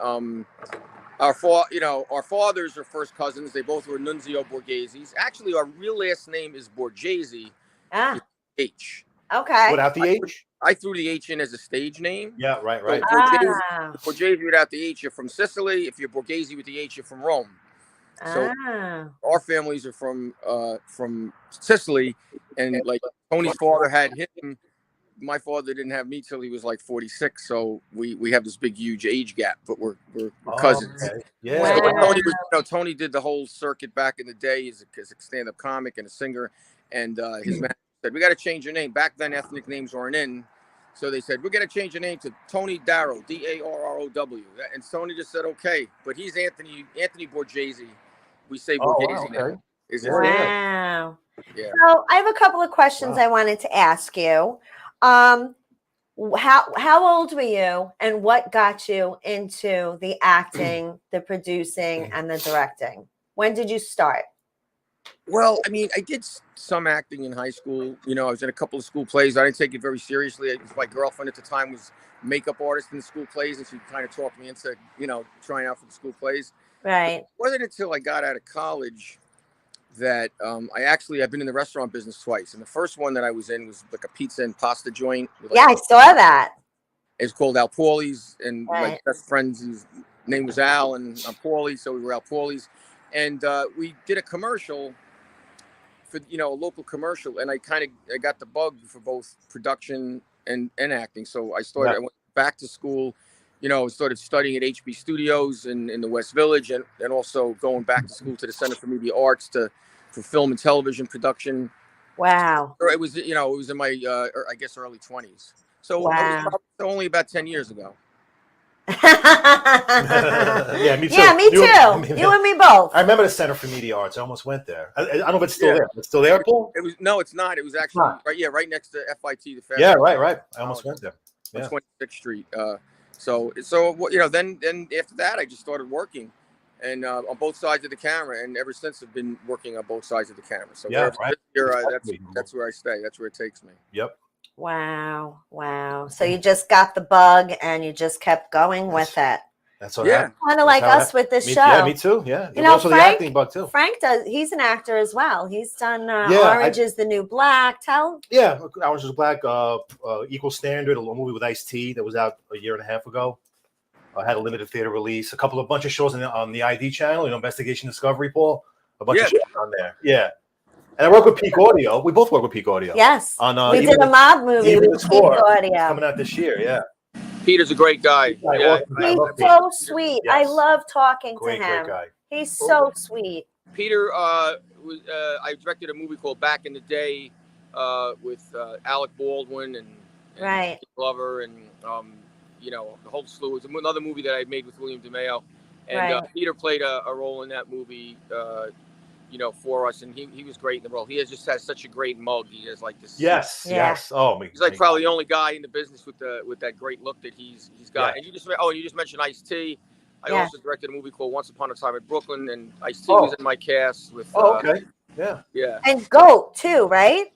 Speaker 3: our fathers are first cousins. They both were Nunzio Borgheses. Actually, our real last name is Borghese. H.
Speaker 1: Okay.
Speaker 2: Without the H?
Speaker 3: I threw the H in as a stage name.
Speaker 2: Yeah, right.
Speaker 3: So Borghese without the H, you're from Sicily. If you're Borghese with the H, you're from Rome. So our families are from Sicily, and like Tony's father had him. My father didn't have me till he was like 46, so we have this big, huge age gap, but we're cousins.
Speaker 2: Okay. Yeah.
Speaker 1: Wow.
Speaker 3: So Tony did the whole circuit back in the day as a stand-up comic and a singer, and his man said, "We got to change your name." Back then, ethnic names weren't in, so they said, "We're going to change your name to Tony Darrow, Darrow." And Tony just said, "Okay," but he's Anthony Borghese. We say Borghese now.
Speaker 1: Wow.
Speaker 3: Yeah.
Speaker 1: So I have a couple of questions I wanted to ask you. How old were you, and what got you into the acting, the producing, and the directing? When did you start?
Speaker 3: Well, I mean, I did some acting in high school. I was in a couple of school plays. I didn't take it very seriously. My girlfriend at the time was a makeup artist in the school plays, and she kind of talked me into, trying out for the school plays.
Speaker 1: Right.
Speaker 3: It wasn't until I got out of college that I've been in the restaurant business twice. And the first one that I was in was like a pizza and pasta joint.
Speaker 1: I saw that.
Speaker 3: It's called Al Pauli's, and my best friend's name was Al, and I'm Paulie, so we were Al Pauli's. And we did a commercial for, a local commercial, and I got the bug for both production and acting. So I went back to school started studying at HB Studios in the West Village, and also going back to school to the Center for Media Arts for film and television production.
Speaker 1: Wow.
Speaker 3: Or it was in my I guess early 20s. So I was
Speaker 1: Wow.
Speaker 3: probably only about 10 years ago.
Speaker 2: Yeah, me too.
Speaker 1: Yeah, me too. You and me both.
Speaker 2: I remember the Center for Media Arts. I almost went there. I don't know if it's still there. It's still there, Paul?
Speaker 3: No, it's not. It was actually right next to FIT. The Fast
Speaker 2: Yeah, right. I almost went there.
Speaker 3: On 26th Street. So then after that, I just started working, and on both sides of the camera, and ever since I've been working on both sides of the camera. So that's where I stay. That's where it takes me.
Speaker 2: Yep.
Speaker 1: Wow. So you just got the bug and you just kept going with it.
Speaker 2: That's what happened.
Speaker 1: Kind of like us with this show.
Speaker 2: Yeah, me too. Yeah. Also
Speaker 1: Frank,
Speaker 2: the acting bug too.
Speaker 1: Frank he's an actor as well. He's done Orange is the New Black.
Speaker 2: Yeah, Orange is Black, Equal Standard, a movie with Ice-T that was out a year and a half ago. Had a limited theater release. A bunch of shows on the ID channel, Investigation Discovery, Paul. A bunch of shows on there. Yeah. And I work with Peak Audio. We both work with Peak Audio.
Speaker 1: Yes.
Speaker 2: We
Speaker 1: did a mob movie with Peak Audio.
Speaker 2: Coming out this year, yeah.
Speaker 3: Peter's a great guy.
Speaker 1: He's so sweet. Yes. I love talking to him.
Speaker 2: Great guy.
Speaker 1: He's so sweet.
Speaker 3: Peter I directed a movie called Back in the Day with Alec Baldwin and Glover and the whole slew. It was another movie that I made with William DeMeo, and Peter played a role in that movie. For us, and he was great in the role. He just has such a great mug. He has like this.
Speaker 2: Yes. Oh,
Speaker 3: he's like probably the only guy in the business with that great look that he's got.
Speaker 2: Yeah.
Speaker 3: And you just mentioned Ice-T. I also directed a movie called Once Upon a Time in Brooklyn, and Ice-T was in my cast with.
Speaker 2: Okay. Yeah.
Speaker 1: And Goat too, right?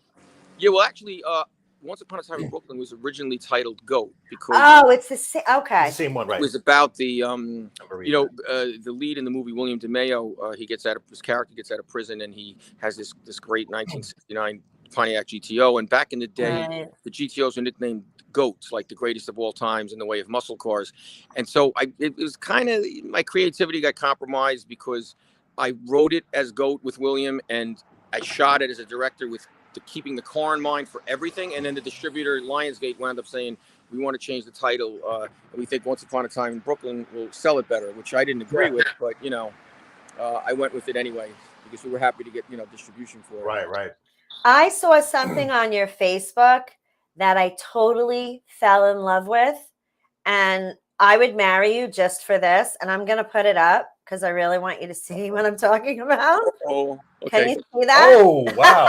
Speaker 3: Yeah. Well, actually, Once Upon a Time in Brooklyn was originally titled Goat because
Speaker 1: it's the same. Okay,
Speaker 2: the same one, right?
Speaker 3: It was about the the lead in the movie, William DeMeo. His character gets out of prison, and he has this great 1969 Pontiac GTO. And back in the day, the GTOs were nicknamed goats, like the greatest of all times in the way of muscle cars. And so it was kind of my creativity got compromised because I wrote it as Goat with William, and I shot it as a director with keeping the car in mind for everything. And then the distributor Lionsgate wound up saying, we want to change the title. And we think Once Upon a Time in Brooklyn will sell it better, which I didn't agree with, but I went with it anyway because we were happy to get, distribution for it.
Speaker 2: Right.
Speaker 1: I saw something on your Facebook that I totally fell in love with, and I would marry you just for this. And I'm going to put it up because I really want you to see what I'm talking about.
Speaker 3: Oh, okay.
Speaker 1: Can you see that?
Speaker 2: Oh, wow.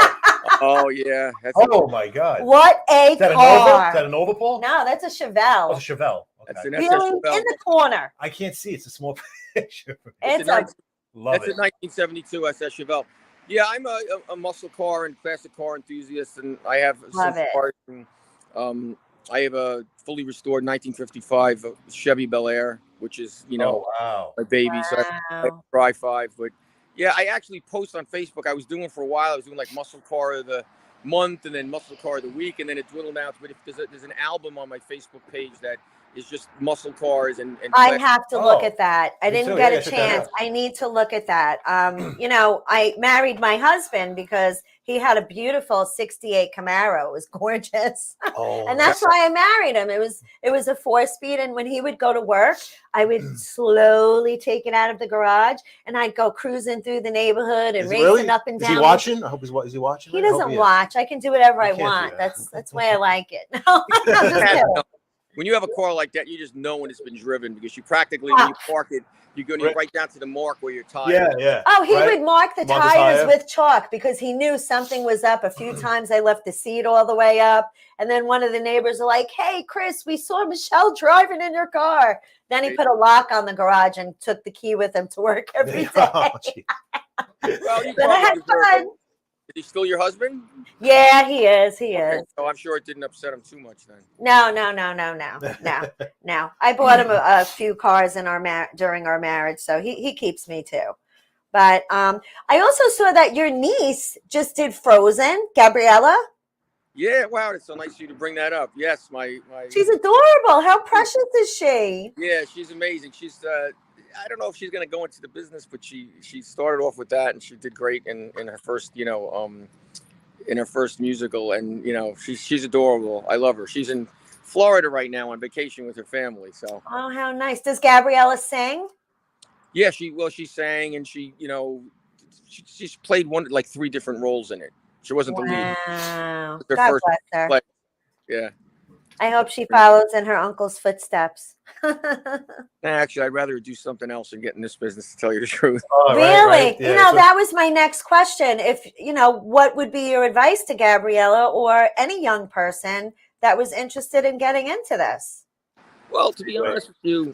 Speaker 3: Oh, yeah.
Speaker 2: Oh, my God.
Speaker 1: What a car.
Speaker 2: Is that a Nova, Paul?
Speaker 1: No, that's a Chevelle.
Speaker 2: Oh, it's a Chevelle. Okay.
Speaker 3: That's
Speaker 1: really in the corner.
Speaker 2: I can't see. It's a small picture.
Speaker 1: That's
Speaker 2: a
Speaker 3: 1972 SS Chevelle. Yeah, I'm a muscle car and classic car enthusiast, and I have some cars. And, I have a fully restored 1955 Chevy Bel Air, which is, my baby.
Speaker 1: Wow.
Speaker 3: So I have a Dry 5. But yeah, I actually post on Facebook. I was doing for a while. I was doing like muscle car of the month and then muscle car of the week, and then it dwindled out. But if there's an album on my Facebook page that is just muscle cars and
Speaker 1: I have to look at that. I didn't get a chance. I need to look at that. I married my husband because he had a beautiful 68 Camaro. It was gorgeous. And that's why I married him. It was a 4-speed. And when he would go to work, I would slowly take it out of the garage and I'd go cruising through the neighborhood and racing up and down.
Speaker 2: Is he watching? I hope is he watching?
Speaker 1: He doesn't watch. I can do whatever I want. That's the way I like it. No, I'm just kidding.
Speaker 3: When you have a car like that, you just know when it's been driven because you practically, when you park it, you're going right down to the mark where your tire.
Speaker 2: Yeah.
Speaker 1: Oh, he would mark the tires with chalk because he knew something was up. A few times I left the seat all the way up. And then one of the neighbors are like, hey, Chris, we saw Michelle driving in your car. Then he put a lock on the garage and took the key with him to work every day.
Speaker 3: Well,
Speaker 1: but I had fun.
Speaker 3: Is he still your husband?
Speaker 1: Yeah, he is. He
Speaker 3: okay.
Speaker 1: is.
Speaker 3: So I'm sure it didn't upset him too much then.
Speaker 1: No. I bought him a few cars during our marriage, so he keeps me too. But I also saw that your niece just did Frozen, Gabriella.
Speaker 3: Yeah, wow, it's so nice of you to bring that up. Yes, my
Speaker 1: She's adorable. How precious is she?
Speaker 3: Yeah, she's amazing. She's I don't know if she's going to go into the business, but she started off with that and she did great in her first, in her first musical. And, she's adorable. I love her. She's in Florida right now on vacation with her family. So.
Speaker 1: Oh, how nice. Does Gabriella sing?
Speaker 3: Yeah, she sang, and she's played like 3 different roles in it. She wasn't the lead.
Speaker 1: Wow.
Speaker 3: Her
Speaker 1: God
Speaker 3: first
Speaker 1: bless her.
Speaker 3: play. Yeah.
Speaker 1: I hope she follows in her uncle's footsteps.
Speaker 3: Actually, I'd rather do something else than get in this business, to tell you the truth.
Speaker 1: Oh, really? Yeah, that was my next question. If, what would be your advice to Gabriella or any young person that was interested in getting into this?
Speaker 3: Well, to be honest with you,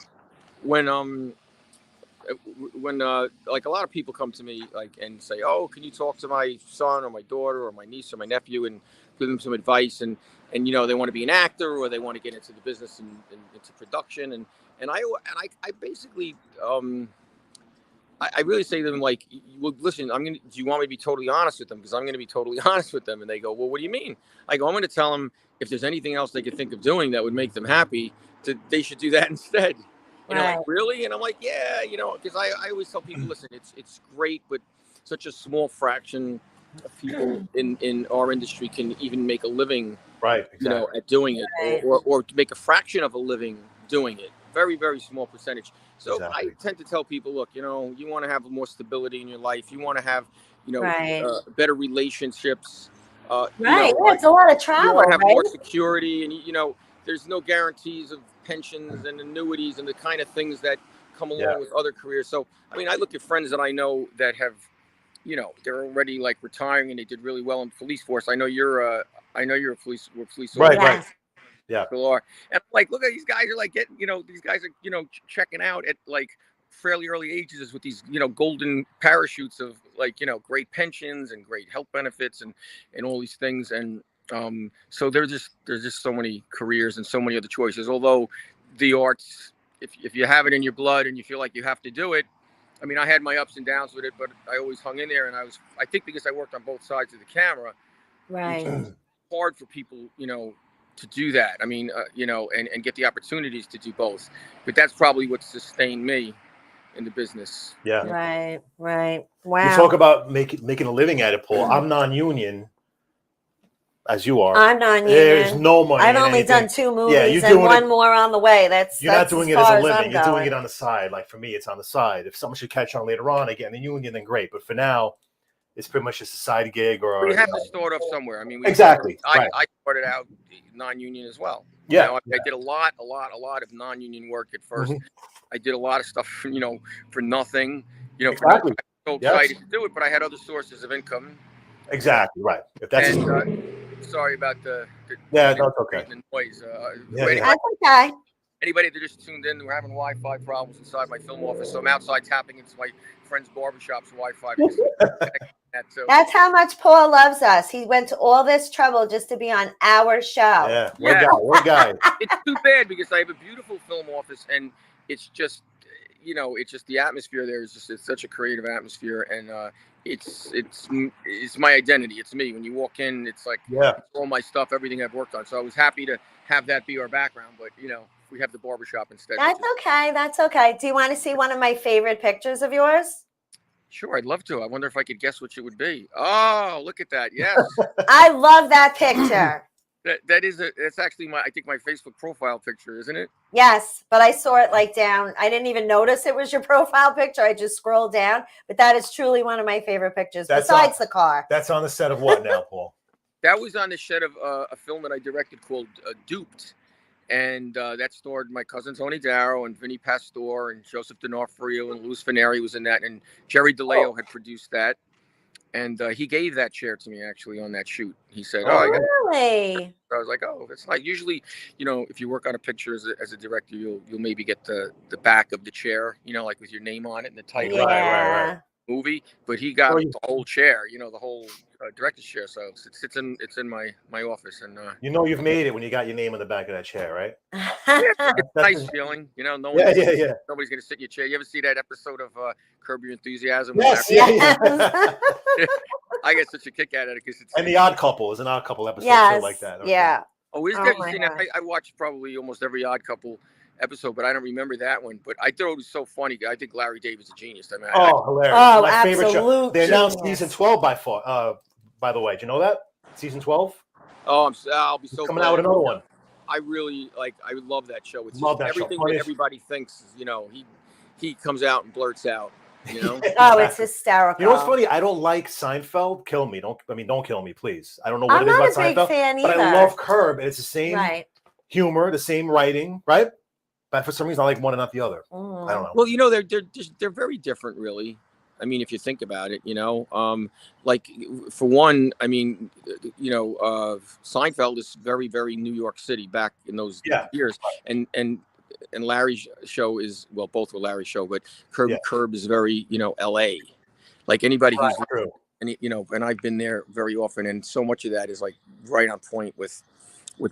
Speaker 3: when like a lot of people come to me and say, "Oh, can you talk to my son or my daughter or my niece or my nephew and give them some advice?" And they want to be an actor or they want to get into the business and into production. And I basically I really say to them, like, well, listen, do you want me to be totally honest with them? Because I'm going to be totally honest with them. And they go, well, what do you mean? I go, I'm going to tell them if there's anything else they could think of doing that would make them happy, they should do that instead. And they're like, really? And I'm like, yeah, because I always tell people, listen, it's great, but such a small fraction of people in our industry can even make a living,
Speaker 2: right? Exactly.
Speaker 3: At doing it, or to make a fraction of a living doing it. Very, very small percentage. So I tend to tell people, look, you want to have more stability in your life. You want to have, better relationships.
Speaker 1: It's a lot of travel.
Speaker 3: You want to have more security, and there's no guarantees of pensions and annuities and the kind of things that come along with other careers. So I mean, I look at friends that I know that have, they're already like retiring and they did really well in the police force. I know you're a police officer.
Speaker 2: Right. Yeah.
Speaker 3: And I'm like, look at these guys are like getting, these guys are, checking out at like fairly early ages with these, golden parachutes of like, great pensions and great health benefits and all these things. And so there's just so many careers and so many other choices. Although the arts, if you have it in your blood and you feel like you have to do it, I mean, I had my ups and downs with it, but I always hung in there. And I think because I worked on both sides of the camera, it's hard for people, to do that. I mean, and get the opportunities to do both. But that's probably what sustained me in the business.
Speaker 2: Yeah.
Speaker 1: Right. Wow.
Speaker 2: You talk about making a living at it, Paul. I'm non-union, as you are.
Speaker 1: I'm non-union.
Speaker 2: There's no money.
Speaker 1: I've only done 2 movies and one more on the way.
Speaker 2: You're not doing it as a living. You're doing it on the side. Like for me, it's on the side. If someone should catch on later on, I get in the union, then great. But for now, it's pretty much just a side gig. Or
Speaker 3: we have to start off somewhere. I mean,
Speaker 2: I
Speaker 3: started out non-union as well.
Speaker 2: Yeah,
Speaker 3: I did a lot of non-union work at first. I did a lot of stuff, for nothing.
Speaker 2: Exactly.
Speaker 3: So excited to do it, but I had other sources of income.
Speaker 2: Exactly right. If that's
Speaker 3: sorry about the
Speaker 2: that's okay.
Speaker 3: The noise.
Speaker 1: That's okay.
Speaker 3: Anybody that just tuned in, we're having Wi-Fi problems inside my film office, so I'm outside tapping into my friend's barbershop's Wi-Fi.
Speaker 1: That's how much Paul loves us. He went to all this trouble just to be on our show.
Speaker 2: Yeah, one guy.
Speaker 3: It's too bad because I have a beautiful film office, and it's just, it's just the atmosphere there is it's such a creative atmosphere, and it's my identity. It's me. When you walk in, it's like it's all my stuff, everything I've worked on. So I was happy to have that be our background, but we have the barbershop instead.
Speaker 1: That's okay. Do you want to see one of my favorite pictures of yours?
Speaker 3: Sure, I'd love to. I wonder if I could guess which it would be. Oh, look at that. Yes.
Speaker 1: I love that picture.
Speaker 3: That's actually I think my Facebook profile picture, isn't it?
Speaker 1: Yes, but I saw it like down. I didn't even notice it was your profile picture. I just scrolled down, but that is truly one of my favorite pictures besides the car.
Speaker 2: That's on the set of what now, Paul?
Speaker 3: That was on the set of a film that I directed called Duped. And that starred my cousin Tony Darrow and Vinny Pastore and Joseph D'Onofrio and Louis Fineri was in that, and Jerry DeLeo had produced that, and he gave that chair to me actually on that shoot. He said,
Speaker 1: really?
Speaker 3: I was like, oh, it's like usually, if you work on a picture as a director, you'll maybe get the back of the chair, like with your name on it and the title.
Speaker 1: Yeah.
Speaker 3: Movie, but he got the whole chair, the whole director's chair. So it's in my office, and
Speaker 2: you've made it when you got your name on the back of that chair, right?
Speaker 3: It's a nice feeling, nobody's gonna sit in your chair. You ever see that episode of Curb Your Enthusiasm?
Speaker 2: Yes,
Speaker 3: I get such a kick out of it because it's
Speaker 2: The Odd Couple is an Odd Couple episode too, like that. Okay.
Speaker 1: Yeah.
Speaker 3: Oh, is there? I watched probably almost every Odd Couple episode, but I don't remember that one. But I thought it was so funny. I think Larry David's a genius. I mean,
Speaker 2: hilarious!
Speaker 1: Oh,
Speaker 2: my favorite show. They announced
Speaker 1: genius.
Speaker 2: season 12 by the way. Do you know that season 12?
Speaker 3: Oh, I'll be so
Speaker 2: coming out with another one.
Speaker 3: I really like. I love that show. It's
Speaker 2: Love
Speaker 3: just
Speaker 2: that show.
Speaker 3: everything
Speaker 2: Funny
Speaker 3: that
Speaker 2: as-
Speaker 3: everybody thinks. He comes out and blurts out.
Speaker 1: Oh, it's
Speaker 2: Exactly.
Speaker 1: hysterical.
Speaker 2: You know what's funny? I don't like Seinfeld. Kill me. Don't kill me, please. I don't know what
Speaker 1: I'm
Speaker 2: it is
Speaker 1: not
Speaker 2: about
Speaker 1: a big
Speaker 2: Seinfeld,
Speaker 1: fan
Speaker 2: but I
Speaker 1: either.
Speaker 2: love Curb, and it's the same
Speaker 1: Right.
Speaker 2: humor, the same writing, right? But for some reason, I like one and not the other.
Speaker 1: Mm.
Speaker 2: I don't know.
Speaker 3: Well, they're very different, really. I mean, if you think about it, like for one, I mean, Seinfeld is very, very New York City back in those years, and Larry's show is, well, both were Larry's show, but Curb is very, L.A. Like anybody who's, and and I've been there very often, and so much of that is like right on point with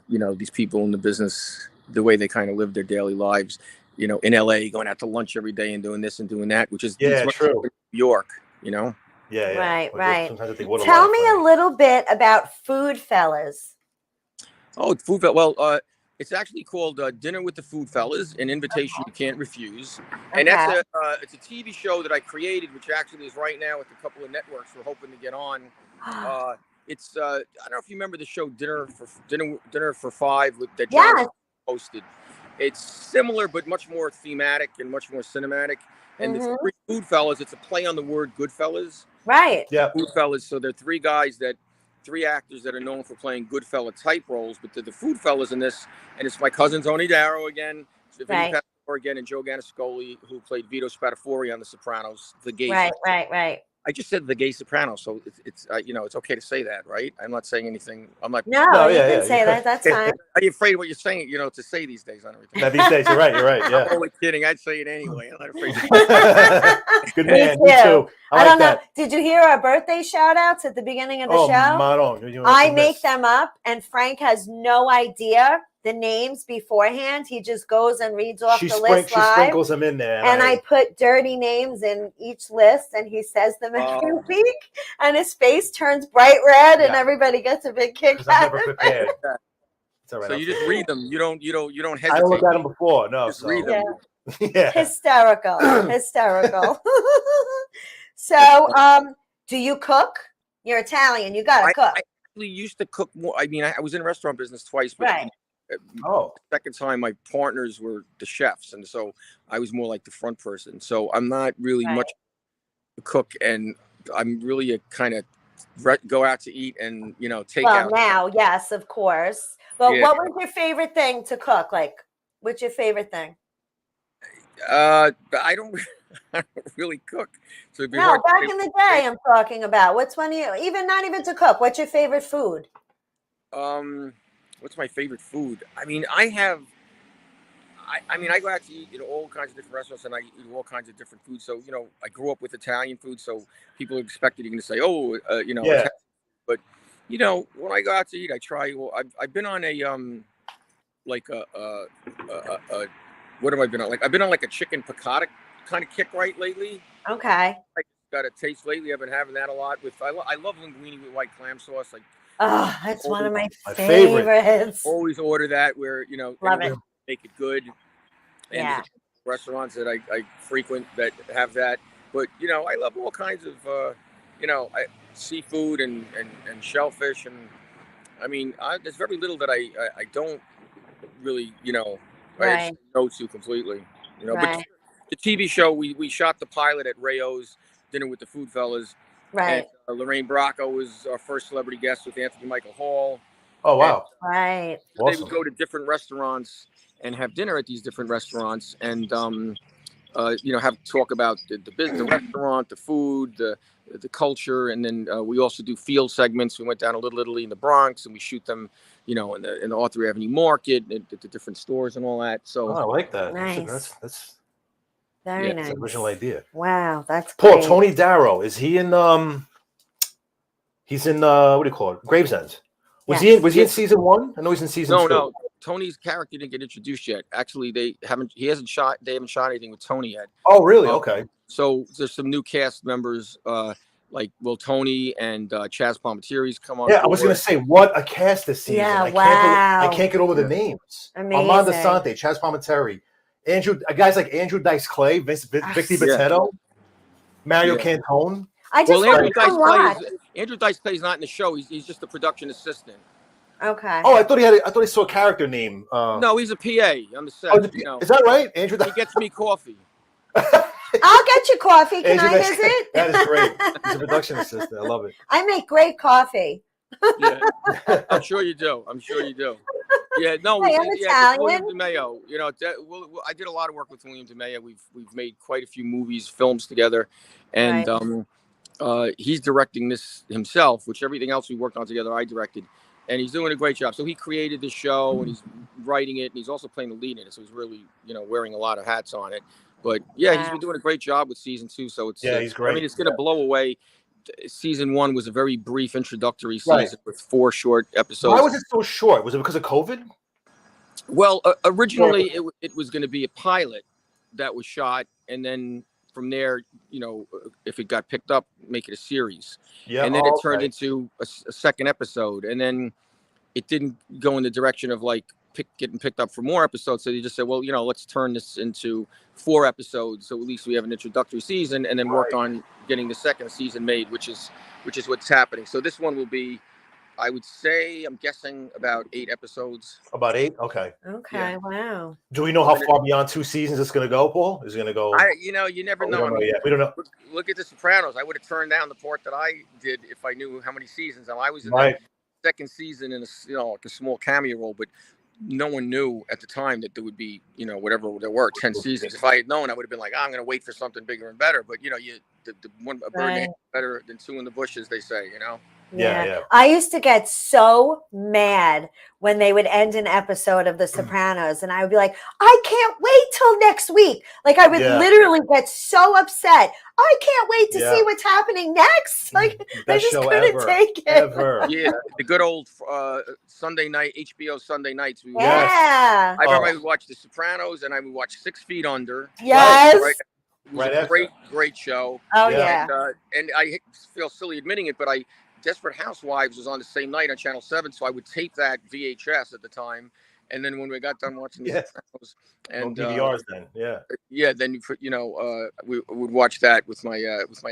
Speaker 3: these people in the business, the way they kind of live their daily lives, in LA, going out to lunch every day and doing this and doing that, which is
Speaker 2: true.
Speaker 3: New York,
Speaker 2: Yeah.
Speaker 1: Right, right.
Speaker 2: Sometimes I think, what a
Speaker 1: Tell
Speaker 2: life,
Speaker 1: me
Speaker 2: right?
Speaker 1: a little bit about Food Fellas.
Speaker 3: Oh, Food Fellas. Well, it's actually called Dinner with the Food Fellas, an invitation you can't refuse. And that's it's a TV show that I created, which actually is right now with a couple of networks we're hoping to get on. It's I don't know if you remember the show Dinner for Five that John hosted. It's similar but much more thematic and much more cinematic. And the three Food Fellas, it's a play on the word Goodfellas.
Speaker 1: Right.
Speaker 2: Yeah.
Speaker 3: Foodfellas. So they're three actors that are known for playing Goodfella type roles, but they're the Foodfellas in this. And it's my cousin Tony Darrow again, Vinny Pastore again, and Joe Ganascoli, who played Vito Spatafori on The Sopranos. The gay.
Speaker 1: Right.
Speaker 3: I just said the gay Soprano, so it's it's okay to say that, right? I'm not saying anything. I'm like,
Speaker 1: no, you can say that. That's fine.
Speaker 3: Are you afraid of what you're saying? To say these days on everything.
Speaker 2: Now, these days, you're right. Yeah.
Speaker 3: I'm only kidding. I'd say it anyway. I'm not afraid.
Speaker 2: Good man.
Speaker 1: Me too. I don't know.
Speaker 2: that.
Speaker 1: Did you hear our birthday shout outs at the beginning of the show?
Speaker 2: Maron,
Speaker 1: I make them up, and Frank has no idea the names beforehand. He just goes and reads off the list live.
Speaker 2: She sprinkles them in there.
Speaker 1: And I put dirty names in each list, and he says them every week, and his face turns bright red, and everybody gets a big kick out of it.
Speaker 2: It's all right,
Speaker 3: so you just read them. You don't hesitate.
Speaker 2: I don't look at them before. No,
Speaker 3: just read them.
Speaker 2: Yeah.
Speaker 1: Hysterical. So, do you cook? You're Italian. You gotta cook.
Speaker 3: I actually used to cook more. I mean, I was in restaurant business twice, but second time my partners were the chefs, and so I was more like the front person. So I'm not really much a cook, and I'm really a kind of go out to eat and take out.
Speaker 1: Well, now, yes, of course. But what was your favorite thing to cook? Like, what's your favorite thing?
Speaker 3: I don't really cook. So it'd be hard
Speaker 1: back in the day, I'm talking about. What's one of you? Not even to cook. What's your favorite food?
Speaker 3: What's my favorite food? I mean, I go out to eat all kinds of different restaurants, and I eat all kinds of different food. So I grew up with Italian food, so people expected you to say, but when I go out to eat, I try. Well, I've been on a what have I been on? Like I've been on like a chicken piccata kind of kick lately.
Speaker 1: Okay.
Speaker 3: I got a taste lately. I've been having that a lot with. I love linguine with white clam sauce. Like,
Speaker 1: that's one of my favorites.
Speaker 3: Always order that where
Speaker 1: love it.
Speaker 3: Make it good. And there's restaurants that I frequent that have that. But I love all kinds of seafood and shellfish, and I mean there's very little that I don't really I know to completely. But the TV show we shot the pilot at Rayo's Dinner with the Food Fellas.
Speaker 1: Right.
Speaker 3: And, Lorraine Bracco was our first celebrity guest with Anthony Michael Hall.
Speaker 2: Oh wow!
Speaker 1: And,
Speaker 3: so they would go to different restaurants and have dinner at these different restaurants, and have talk about the business, the restaurant, the food, the culture, and then we also do field segments. We went down to Little Italy in the Bronx, and we shoot them, in the Arthur Avenue Market, at the different stores and all that. So
Speaker 2: I like that.
Speaker 1: Nice.
Speaker 2: That's
Speaker 1: very nice.
Speaker 2: That's an original idea.
Speaker 1: Wow, that's
Speaker 2: Paul.
Speaker 1: great.
Speaker 2: Tony Darrow, is he in? He's in what do you call it? Gravesend. Was he in season 1? I know he's in season 2.
Speaker 3: No. Tony's character didn't get introduced yet. Actually, they haven't shot anything with Tony yet.
Speaker 2: Oh, really? Okay.
Speaker 3: So there's some new cast members, like Tony and Chaz Palminteri's come on.
Speaker 2: Yeah, I was gonna say, what a cast this season.
Speaker 1: Yeah,
Speaker 2: I can't get over the names.
Speaker 1: Amazing.
Speaker 2: Armando Sante, Chaz Palminteri, guys like Andrew Dice Clay, Vicky Battetto, Mario Cantone.
Speaker 1: I just want to watch.
Speaker 3: Andrew Dice Clay's not in the show. He's just a production assistant.
Speaker 1: Okay.
Speaker 2: Oh, I thought he saw a character name.
Speaker 3: No, he's a PA on the set.
Speaker 2: Oh,
Speaker 3: You know,
Speaker 2: is that right, Andrew?
Speaker 3: he gets me coffee.
Speaker 1: I'll get you coffee. Can
Speaker 2: Andrew,
Speaker 1: I visit?
Speaker 2: That is great. He's a production assistant. I love it.
Speaker 1: I make great coffee.
Speaker 3: Yeah, I'm sure you do. I'm sure you do. Yeah, no,
Speaker 1: Hey, I'm
Speaker 3: it's William
Speaker 1: Italian.
Speaker 3: DeMeo. You know, I did a lot of work with William DeMeo. We've made quite a few movies, films together, and he's directing this himself, which everything else we worked on together, I directed, and he's doing a great job. So he created the show, and he's writing it, and he's also playing the lead in it. So he's really, wearing a lot of hats on it. But yeah, he's been doing a great job with season 2. So
Speaker 2: he's great.
Speaker 3: I mean, it's going to blow away. Season 1 was a very brief introductory season with 4 short episodes.
Speaker 2: Why was it so short? Was it because of COVID?
Speaker 3: Well, originally it was going to be a pilot that was shot, and then from there, if it got picked up, make it a series. Yeah. And then it turned into a second episode, and then it didn't go in the direction of like getting picked up for more episodes. So they just said, well, let's turn this into 4 episodes, so at least we have an introductory season, and then work on getting the second season made, which is what's happening. So this one will be, I would say, I'm guessing about 8 episodes.
Speaker 2: About 8? Okay.
Speaker 1: Okay.
Speaker 3: Yeah.
Speaker 1: Wow.
Speaker 2: Do we know how far beyond 2 seasons it's going to go, Paul? Is it going to go?
Speaker 3: You never know.
Speaker 2: We don't know.
Speaker 3: Look at The Sopranos. I would have turned down the part that I did if I knew how many seasons. I was in the second season in like a small cameo role, but no one knew at the time that there would be, whatever there were, 10 seasons. If I had known, I would have been like, I'm going to wait for something bigger and better. But a bird is better than 2 in the bushes, they say.
Speaker 1: Yeah. I used to get so mad when they would end an episode of The Sopranos, and I would be like, I can't wait till next week. Like, I would literally get so upset. I can't wait to see what's happening next. Like, I just couldn't take it.
Speaker 3: Yeah, the good old Sunday night, HBO Sunday nights.
Speaker 1: I
Speaker 3: remember I would watch The Sopranos, and I would watch 6 Feet Under.
Speaker 1: Yes.
Speaker 3: It was a great show.
Speaker 1: Oh, yeah.
Speaker 3: And I feel silly admitting it, but Desperate Housewives was on the same night on Channel 7, so I would tape that VHS at the time, and then when we got done watching the Sopranos, and
Speaker 2: DVRs then,
Speaker 3: then we would watch that with my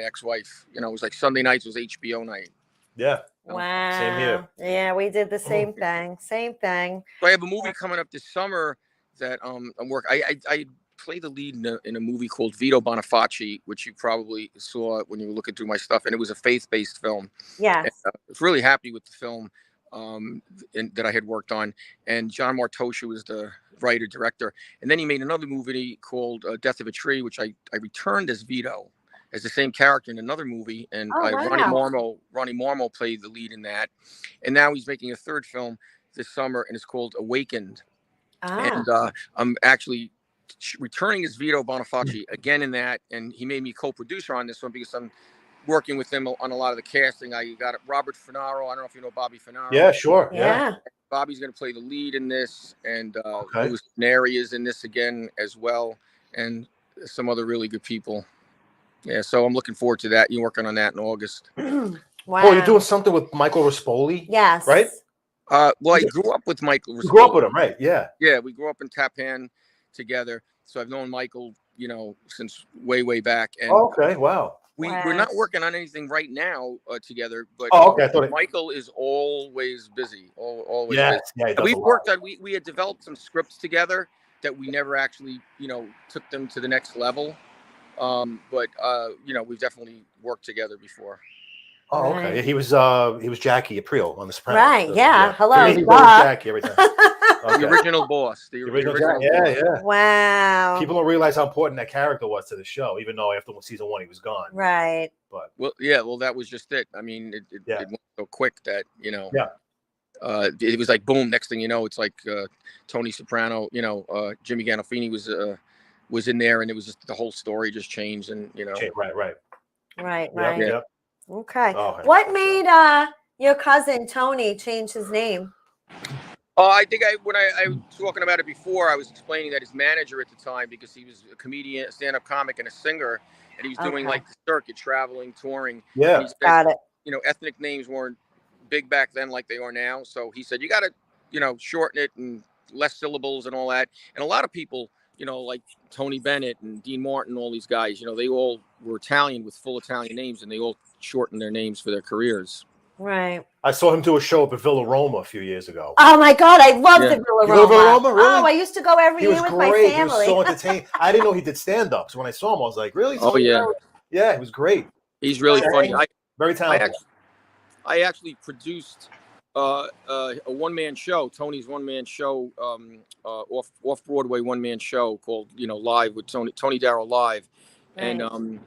Speaker 3: ex-wife. It was like Sunday nights was HBO night.
Speaker 2: Yeah.
Speaker 1: Wow.
Speaker 2: Same here.
Speaker 1: Yeah, we did the same thing. Same thing.
Speaker 3: So I have a movie coming up this summer that I'm working. I play the lead in a movie called Vito Bonifaci, which you probably saw when you were looking through my stuff, and it was a faith-based film.
Speaker 1: Yeah,
Speaker 3: I was really happy with the film that I had worked on, and John Martosha was the writer director. And then he made another movie called Death of a Tree, which I returned as Vito, as the same character in another movie, and Ronnie Marmo played the lead in that. And now he's making a third film this summer, and it's called Awakened. And I'm actually returning as Vito Bonifaci again in that, and he made me co-producer on this one because I'm working with him on a lot of the casting. I got Robert Finaro. I don't know if you know Bobby Finaro.
Speaker 2: Yeah, sure.
Speaker 1: Yeah.
Speaker 3: Bobby's going to play the lead in this, and Louis Neri is in this again as well, and some other really good people. Yeah, so I'm looking forward to that. You're working on that in August.
Speaker 1: Wow.
Speaker 2: Oh, you're doing something with Michael Rispoli?
Speaker 1: Yes.
Speaker 2: Right?
Speaker 3: Well, I grew up with Michael Rispoli.
Speaker 2: You grew up with him, right? Yeah.
Speaker 3: Yeah, we grew up in Tappan together. So I've known Michael, since way back. And
Speaker 2: wow.
Speaker 3: We're not working on anything right now together, but Michael is always busy. Always busy.
Speaker 2: Yeah,
Speaker 3: and we've worked on, we had developed some scripts together that we never actually, took them to the next level. But we've definitely worked together before.
Speaker 2: Oh, okay. Right. He was Jackie Aprile on The Sopranos.
Speaker 1: Right. So, yeah. Hello.
Speaker 2: Jackie every time.
Speaker 3: The original boss. The original
Speaker 2: yeah.
Speaker 1: Wow.
Speaker 2: People don't realize how important that character was to the show, even though after season 1 he was gone.
Speaker 1: Right.
Speaker 2: But
Speaker 3: that was just it. I mean, it went so quick that it was like boom. Next thing you know, it's like Tony Soprano. Jimmy Gandolfini was in there, and it was just the whole story just changed, and
Speaker 1: Right.
Speaker 2: Yep.
Speaker 1: Okay. What made your cousin Tony change his name?
Speaker 3: I think when I was talking about it before, I was explaining that his manager at the time, because he was a comedian, a stand-up comic, and a singer, and he was doing like the circuit, traveling, touring.
Speaker 2: Yeah,
Speaker 3: said,
Speaker 1: got it.
Speaker 3: Ethnic names weren't big back then like they are now, so he said you got to, shorten it and less syllables and all that. And a lot of people, like Tony Bennett and Dean Martin, all these guys, they all were Italian with full Italian names, and they all shortened their names for their careers.
Speaker 1: Right.
Speaker 2: I saw him do a show up at Villa Roma a few years ago.
Speaker 1: Oh my God, I love
Speaker 3: Yeah.
Speaker 1: the Villa
Speaker 2: You go to Villa
Speaker 1: Roma.
Speaker 2: Roma? Really?
Speaker 1: Oh, I used to go every
Speaker 2: He was
Speaker 1: year with my
Speaker 2: great. He was
Speaker 1: family.
Speaker 2: so entertaining. I didn't know he did stand-ups. When I saw him, I was like, really?
Speaker 3: Oh yeah,
Speaker 2: Yeah, he was great.
Speaker 3: he's really funny.
Speaker 2: Very talented.
Speaker 3: I actually produced a one-man show, Tony's one-man show, off Broadway one-man show called Live with Tony Darrow Live,
Speaker 1: Right.
Speaker 3: and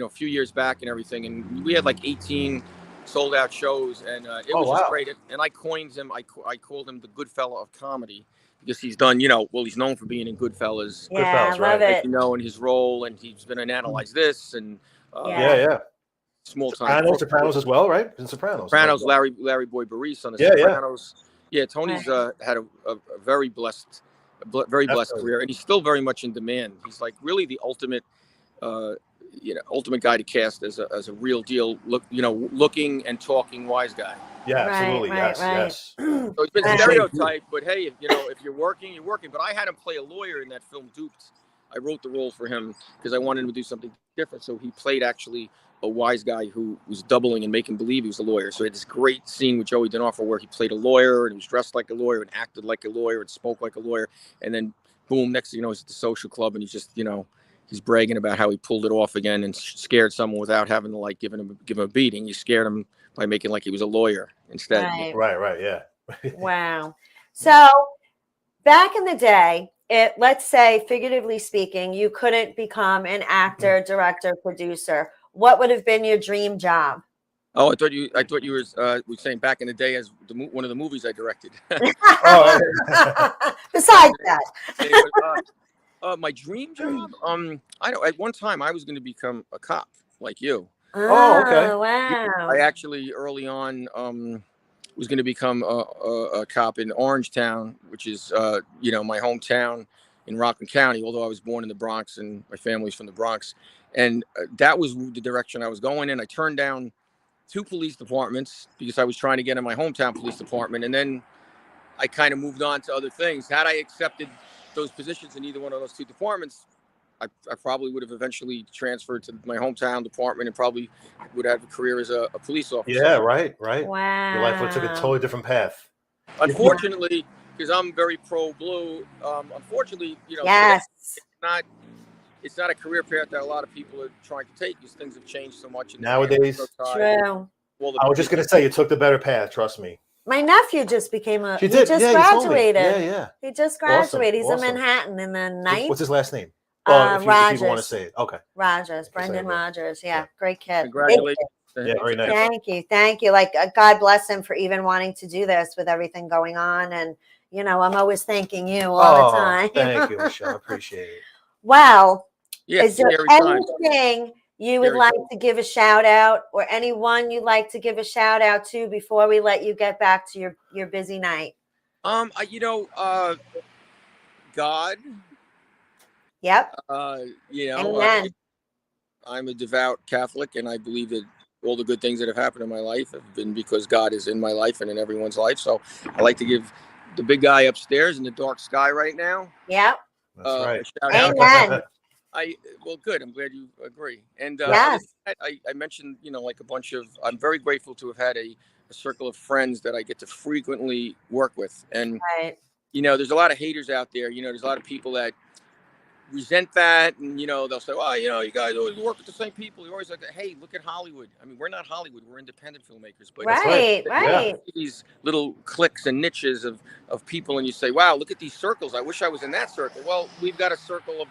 Speaker 3: a few years back and everything, and we had like 18 sold out shows, and it was just great. And I coined him. I called him the good fella of comedy because he's done, he's known for being in Goodfellas.
Speaker 1: Yeah,
Speaker 2: Goodfellas,
Speaker 1: I love
Speaker 2: right?
Speaker 1: it.
Speaker 3: In his role, and he's been in Analyze This and
Speaker 2: yeah.
Speaker 3: Small Time.
Speaker 2: Sopranos as well, right? In Sopranos.
Speaker 3: Larry Boy Borghese on the Sopranos. Yeah, Tony's had a very blessed career, and he's still very much in demand. He's like really the ultimate, ultimate guy to cast as a real deal. Looking and talking wise guy.
Speaker 2: Yeah, absolutely.
Speaker 1: Right.
Speaker 2: Yes.
Speaker 3: So it's been stereotyped, but hey, if you're working, you're working. But I had him play a lawyer in that film, Duped. I wrote the role for him because I wanted him to do something different. So he played actually a wise guy who was doubling and making believe he was a lawyer. So he had this great scene with Joey D'Onofrio where he played a lawyer and he was dressed like a lawyer and acted like a lawyer and spoke like a lawyer. And then boom, next thing you know, he's at the social club and he's just, he's bragging about how he pulled it off again and scared someone without having to give him a beating. He scared him by making like he was a lawyer instead.
Speaker 2: Right. Yeah.
Speaker 1: Wow. So back in the day, let's say, figuratively speaking, you couldn't become an actor, director, producer. What would have been your dream job?
Speaker 3: Oh, I thought you were saying back in the day as one of the movies I directed.
Speaker 1: Besides that,
Speaker 3: anyway, my dream job. I know at one time I was going to become a cop like you.
Speaker 2: Oh, okay.
Speaker 1: Wow.
Speaker 3: I actually early on was going to become a cop in Orangetown, which is my hometown in Rockland County. Although I was born in the Bronx and my family's from the Bronx, and that was the direction I was going in. I turned down 2 police departments because I was trying to get in my hometown police department, and then I kind of moved on to other things. Had I accepted those positions in either one of those 2 departments, I probably would have eventually transferred to my hometown department and probably would have a career as a police officer.
Speaker 2: Yeah, right.
Speaker 1: Wow.
Speaker 2: Your life would have took a totally different path.
Speaker 3: Unfortunately, because I'm very pro-blue, unfortunately,
Speaker 1: yes.
Speaker 3: it's not a career path that a lot of people are trying to take because things have changed so much.
Speaker 2: Nowadays.
Speaker 1: True.
Speaker 2: I was just going to say, you took the better path, trust me.
Speaker 1: My nephew just became
Speaker 2: He just
Speaker 1: graduated.
Speaker 2: Yeah.
Speaker 1: He just graduated.
Speaker 2: Awesome.
Speaker 1: He's in Manhattan in the ninth.
Speaker 2: What's his last name?
Speaker 1: Rogers.
Speaker 2: If you want to say it. Okay.
Speaker 1: Rogers, Brendan Rogers. Yeah, great kid.
Speaker 3: Congratulations.
Speaker 2: Yeah, very nice.
Speaker 1: Thank you. Like, God bless him for even wanting to do this with everything going on. And, I'm always thanking you all the time.
Speaker 2: Thank you, Michelle. I appreciate it.
Speaker 1: Well,
Speaker 3: Yeah,
Speaker 1: is there anything you would like to give a shout out, or anyone you'd like to give a shout out to before we let you get back to your busy night?
Speaker 3: God.
Speaker 1: Yep.
Speaker 3: Amen. I'm a devout Catholic, and I believe that all the good things that have happened in my life have been because God is in my life and in everyone's life. So I like to give the big guy upstairs in the dark sky right now.
Speaker 1: Yep.
Speaker 2: That's right.
Speaker 3: A shout
Speaker 1: Amen.
Speaker 3: Well, good. I'm glad you agree. And
Speaker 1: yes.
Speaker 3: I mentioned, like a bunch of. I'm very grateful to have had a circle of friends that I get to frequently work with. And there's a lot of haters out there. There's a lot of people that resent that, and they'll say, "Oh, you guys always work with the same people." You're always like, "Hey, look at Hollywood." I mean, we're not Hollywood; we're independent filmmakers. But
Speaker 1: right.
Speaker 3: These little cliques and niches of people, and you say, "Wow, look at these circles. I wish I was in that circle." Well, we've got a circle of,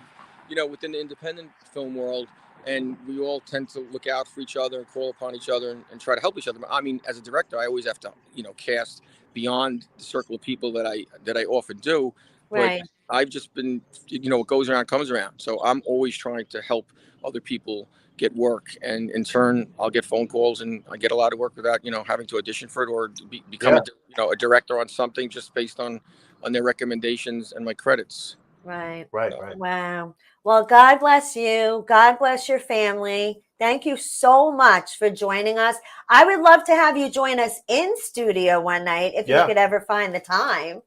Speaker 3: within the independent film world, and we all tend to look out for each other and call upon each other and try to help each other. I mean, as a director, I always have to, cast beyond the circle of people that I often do.
Speaker 1: Right.
Speaker 3: But I've just been, what goes around comes around. So I'm always trying to help other people get work, and in turn, I'll get phone calls, and I get a lot of work without, having to audition for it or become a director on something just based on their recommendations and my credits.
Speaker 1: Right.
Speaker 2: Right.
Speaker 1: Wow. Well, God bless you. God bless your family. Thank you so much for joining us. I would love to have you join us in studio one night if you could ever find the time.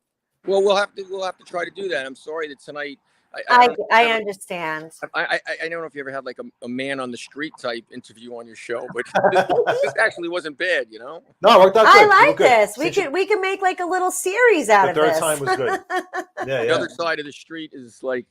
Speaker 3: Well, we'll have to try to do that. I'm sorry that tonight
Speaker 1: I understand.
Speaker 3: I don't know if you ever had like a man on the street type interview on your show, but this actually wasn't bad, you know.
Speaker 2: No, it worked out good.
Speaker 1: I like
Speaker 2: good.
Speaker 1: this. We can make like a little series out of this.
Speaker 2: The third time was good. Yeah,
Speaker 3: The other side of the street is like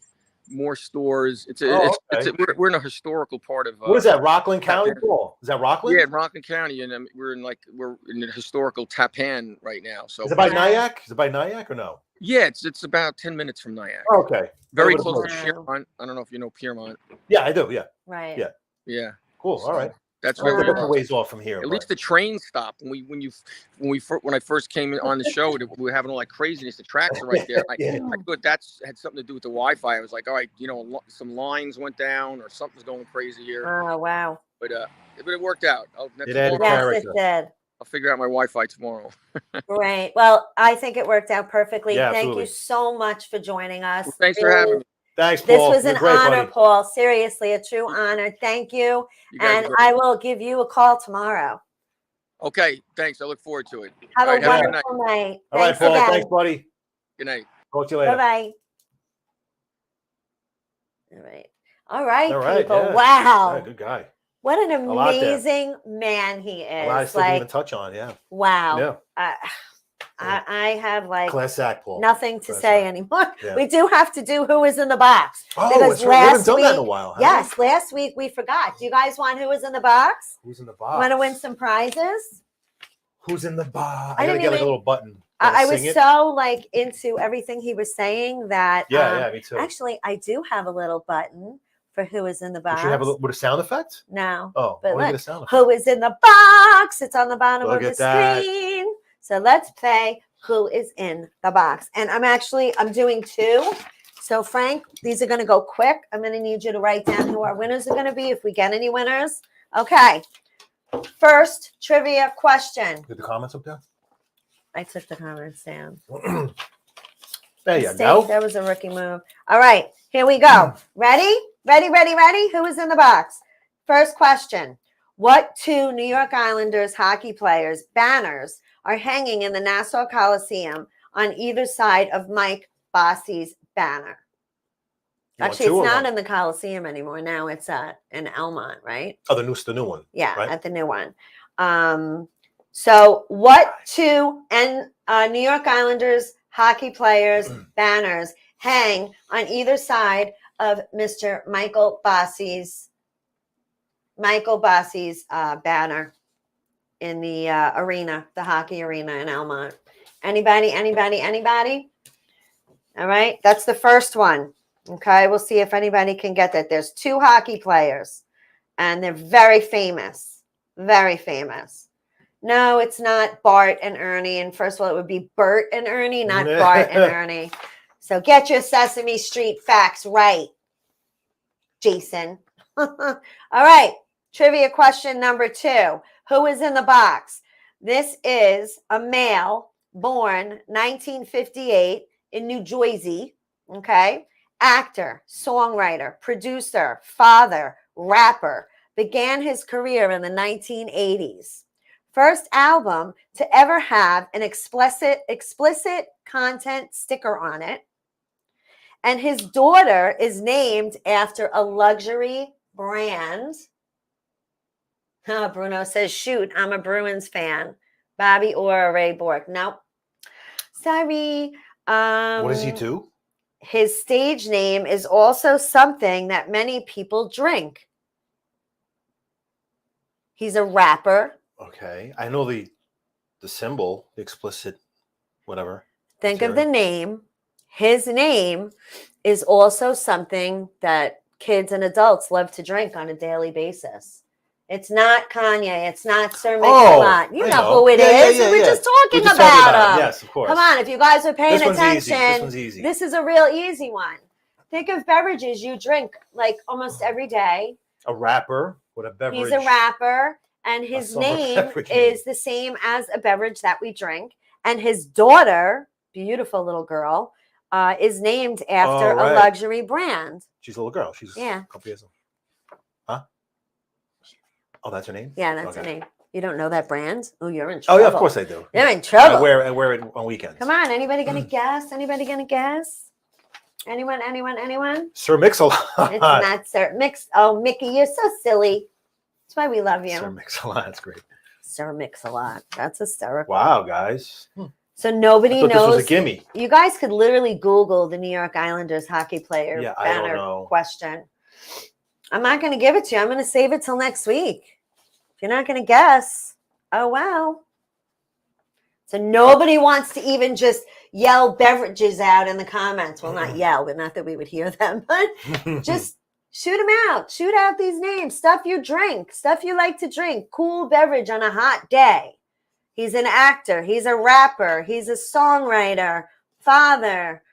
Speaker 3: more stores. We're in a historical part of.
Speaker 2: What is that? Rockland County, Paul? Is that Rockland?
Speaker 3: Yeah, Rockland County, and we're in the historical Tappan right now. So
Speaker 2: is it by Nyack? Is it by Nyack or no?
Speaker 3: Yeah, it's about 10 minutes from Nyack.
Speaker 2: Okay.
Speaker 3: Very close to Piermont. I don't know if you know Piermont.
Speaker 2: Yeah, I do. Yeah.
Speaker 1: Right.
Speaker 2: Yeah.
Speaker 3: Yeah.
Speaker 2: Cool. All right.
Speaker 3: That's where we're
Speaker 2: a ways off from here.
Speaker 3: At least the train stopped when I first came on the show. We were having all that craziness. The tracks are right there. I thought that had something to do with the Wi-Fi. I was like, all right, some lines went down or something's going crazy here.
Speaker 1: Oh wow!
Speaker 3: But it worked out.
Speaker 1: Yes, it did.
Speaker 3: I'll figure out my Wi-Fi tomorrow.
Speaker 1: Right. Well, I think it worked out perfectly.
Speaker 2: Yeah,
Speaker 1: Thank
Speaker 2: absolutely.
Speaker 1: you so much for joining us.
Speaker 3: Well, thanks for having me.
Speaker 2: Thanks, Paul.
Speaker 1: This was an
Speaker 2: great,
Speaker 1: honor,
Speaker 2: buddy.
Speaker 1: Paul. Seriously, a true honor. Thank you. And I will give you a call tomorrow.
Speaker 3: Okay. Thanks. I look forward to it.
Speaker 1: Have a wonderful night.
Speaker 2: All right, Paul. Thanks, buddy.
Speaker 3: Good night.
Speaker 2: Talk to you later.
Speaker 1: Bye-bye. All right, people.
Speaker 2: Yeah.
Speaker 1: Wow.
Speaker 2: Yeah, good guy.
Speaker 1: What an amazing man he is.
Speaker 2: A lot I still didn't even touch on, yeah.
Speaker 1: Wow. Yeah. I have like
Speaker 2: class act, Paul.
Speaker 1: Nothing to say anymore.
Speaker 2: Yeah.
Speaker 1: We do have to do Who Is in the Box.
Speaker 2: Oh,
Speaker 1: because
Speaker 2: we haven't done that in a while.
Speaker 1: Yes, last week we forgot. Do you guys want Who Is in the Box?
Speaker 2: Who's in the box?
Speaker 1: Want to win some prizes?
Speaker 2: Who's in the box? I gotta get like a little button.
Speaker 1: I was so like into everything he was saying that.
Speaker 2: Yeah, me too.
Speaker 1: Actually, I do have a little button for Who Is in the Box.
Speaker 2: You should have with a sound effect?
Speaker 1: No.
Speaker 2: Oh,
Speaker 1: but
Speaker 2: look, get a sound effect.
Speaker 1: Who Is in the Box? It's on the bottom of the
Speaker 2: that.
Speaker 1: screen. So let's play Who Is in the Box. And I'm doing two. So Frank, these are going to go quick. I'm going to need you to write down who our winners are going to be if we get any winners. Okay. First trivia question.
Speaker 2: Did the comments up there?
Speaker 1: I took the comments down.
Speaker 2: There you go.
Speaker 1: That was a rookie move. All right, here we go. Ready? Ready? Who is in the box? First question. What two New York Islanders hockey players' banners are hanging in the Nassau Coliseum on either side of Mike Bossy's banner? Actually, it's not in the Coliseum anymore. Now it's in Elmont, right?
Speaker 2: Oh, the new one.
Speaker 1: Yeah,
Speaker 2: right?
Speaker 1: at the new one. So what two New York Islanders hockey players' banners hang on either side of Mr. Michael Bossy's banner in the arena, the hockey arena in Elmont? Anybody? All right, that's the first one. Okay, we'll see if anybody can get that. There's two hockey players, and they're very famous. Very famous. No, it's not Bart and Ernie. And first of all, it would be Bert and Ernie, not Bart and Ernie. So get your Sesame Street facts right, Jason. All right, trivia question number 2. Who is in the box? This is a male born 1958 in New Jersey, okay? Actor, songwriter, producer, father, rapper, began his career in the 1980s. First album to ever have an explicit content sticker on it. And his daughter is named after a luxury brand. Bruno says, shoot, I'm a Bruins fan. Bobby or Ray Bork. Nope. Sorry.
Speaker 2: What does he do?
Speaker 1: His stage name is also something that many people drink. He's a rapper.
Speaker 2: Okay. I know the symbol, the explicit, whatever.
Speaker 1: Think of the name. His name is also something that kids and adults love to drink on a daily basis. It's not Kanye. It's not Sir Mix-a-Lot. You know who it is. We're just talking about him.
Speaker 2: Yes, of course.
Speaker 1: Come on, if you guys are paying attention,
Speaker 2: this one's easy.
Speaker 1: This is a real easy one. Think of beverages you drink like almost every day.
Speaker 2: A rapper with a beverage.
Speaker 1: He's a rapper, and his name is the same as a beverage that we drink. And his daughter, beautiful little girl, is named after a luxury brand.
Speaker 2: She's a little girl. She's
Speaker 1: a
Speaker 2: couple years old. Huh? Oh, that's her name?
Speaker 1: Yeah, that's her name. You don't know that brand? Oh, you're in trouble.
Speaker 2: Oh, yeah, of course I do.
Speaker 1: You're in trouble.
Speaker 2: I wear it on weekends.
Speaker 1: Come on. Anybody going to guess? Anyone?
Speaker 2: Sir Mix-a-Lot.
Speaker 1: It's not Sir Mix. Oh, Mickey, you're so silly. That's why we love you.
Speaker 2: Sir Mix-a-Lot. That's great.
Speaker 1: Sir Mix-a-Lot. That's hysterical.
Speaker 2: Wow, guys.
Speaker 1: So nobody
Speaker 2: I thought
Speaker 1: knows.
Speaker 2: This was a gimme.
Speaker 1: You guys could literally Google the New York Islanders hockey player
Speaker 2: Yeah, I don't
Speaker 1: banner
Speaker 2: know.
Speaker 1: question. I'm not going to give it to you. I'm going to save it till next week. If you're not going to guess, oh well. So nobody wants to even just yell beverages out in the comments. Well, not yell, but not that we would hear them, but just shoot them out. Shoot out these names. Stuff you drink. Stuff you like to drink. Cool beverage on a hot day. He's an actor. He's a rapper. He's a songwriter, father,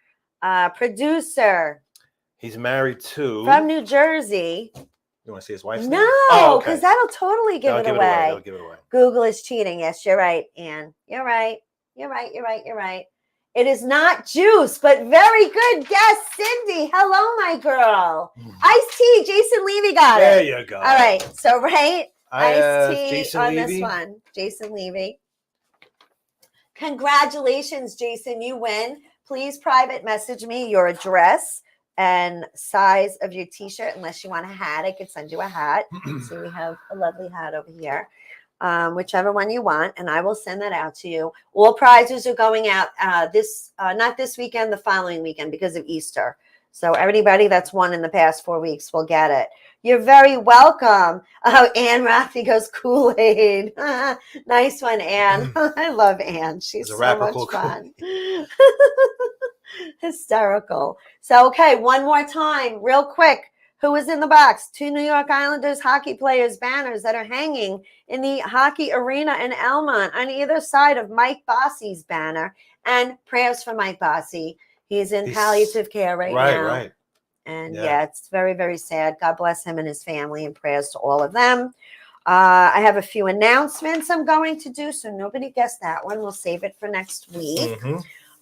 Speaker 1: producer.
Speaker 2: He's married to.
Speaker 1: From New Jersey.
Speaker 2: You want to see his wife's name?
Speaker 1: No, because that'll totally give it away.
Speaker 2: That'll give it away.
Speaker 1: Google is cheating. Yes, you're right, Anne. You're right. It is not juice, but very good guess, Cindy. Hello, my girl. Iced tea. Jason Levy got it.
Speaker 2: There you go.
Speaker 1: All right. So, right. Iced tea
Speaker 2: Jason
Speaker 1: on
Speaker 2: Levy.
Speaker 1: this one. Jason Levy. Congratulations, Jason. You win. Please private message me your address and size of your t-shirt. Unless you want a hat, I could send you a hat. So we have a lovely hat over here. Whichever one you want, and I will send that out to you. All prizes are going out not this weekend, the following weekend because of Easter. So everybody that's won in the past 4 weeks will get it. You're very welcome. Oh, Anne Rathi goes Kool-Aid. Nice one, Anne. I love Anne. She's so much fun. Hysterical. So, okay, one more time, real quick. Who is in the box? 2 New York Islanders hockey players banners that are hanging in the hockey arena in Elmont on either side of Mike Bossy's banner. And prayers for Mike Bossy. He's in palliative care right now.
Speaker 2: Right.
Speaker 1: And yeah, it's very, very sad. God bless him and his family, and prayers to all of them. I have a few announcements I'm going to do, so nobody guessed that one. We'll save it for next week.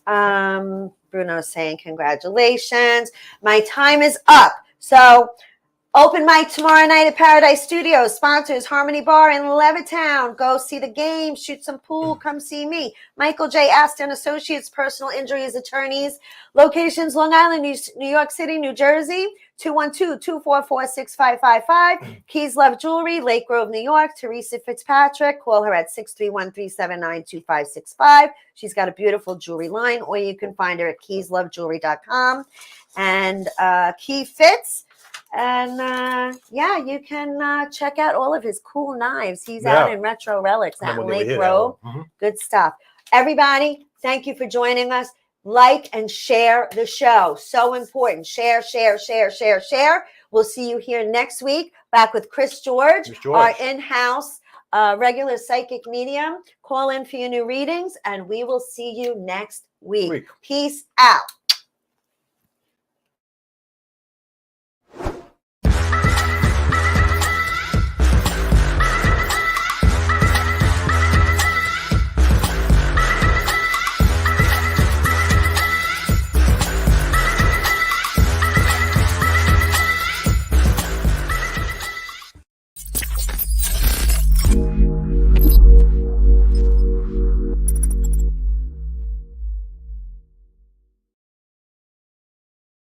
Speaker 1: Bruno's saying congratulations. My time is up. So open mic tomorrow night at Paradise Studios. Sponsors Harmony Bar in Levittown. Go see the game, shoot some pool, come see me. Michael J. Aston Associates, personal injuries attorneys. Locations Long Island, New York City, New Jersey. 212-244-6555. Keys Love Jewelry, Lake Grove, New York. Teresa Fitzpatrick. Call her at 631-379-2565. She's got a beautiful jewelry line, or you can find her at keyslovejewelry.com. And Key Fits. And you can check out all of his cool knives. He's out in Retro Relics out in Lake Grove. Good stuff. Everybody, thank you for joining us. Like and share the show. So important. Share. We'll see you here next week. Back with Chris George. Our in-house regular psychic medium. Call in for your new readings, and we will see you next week. Peace out.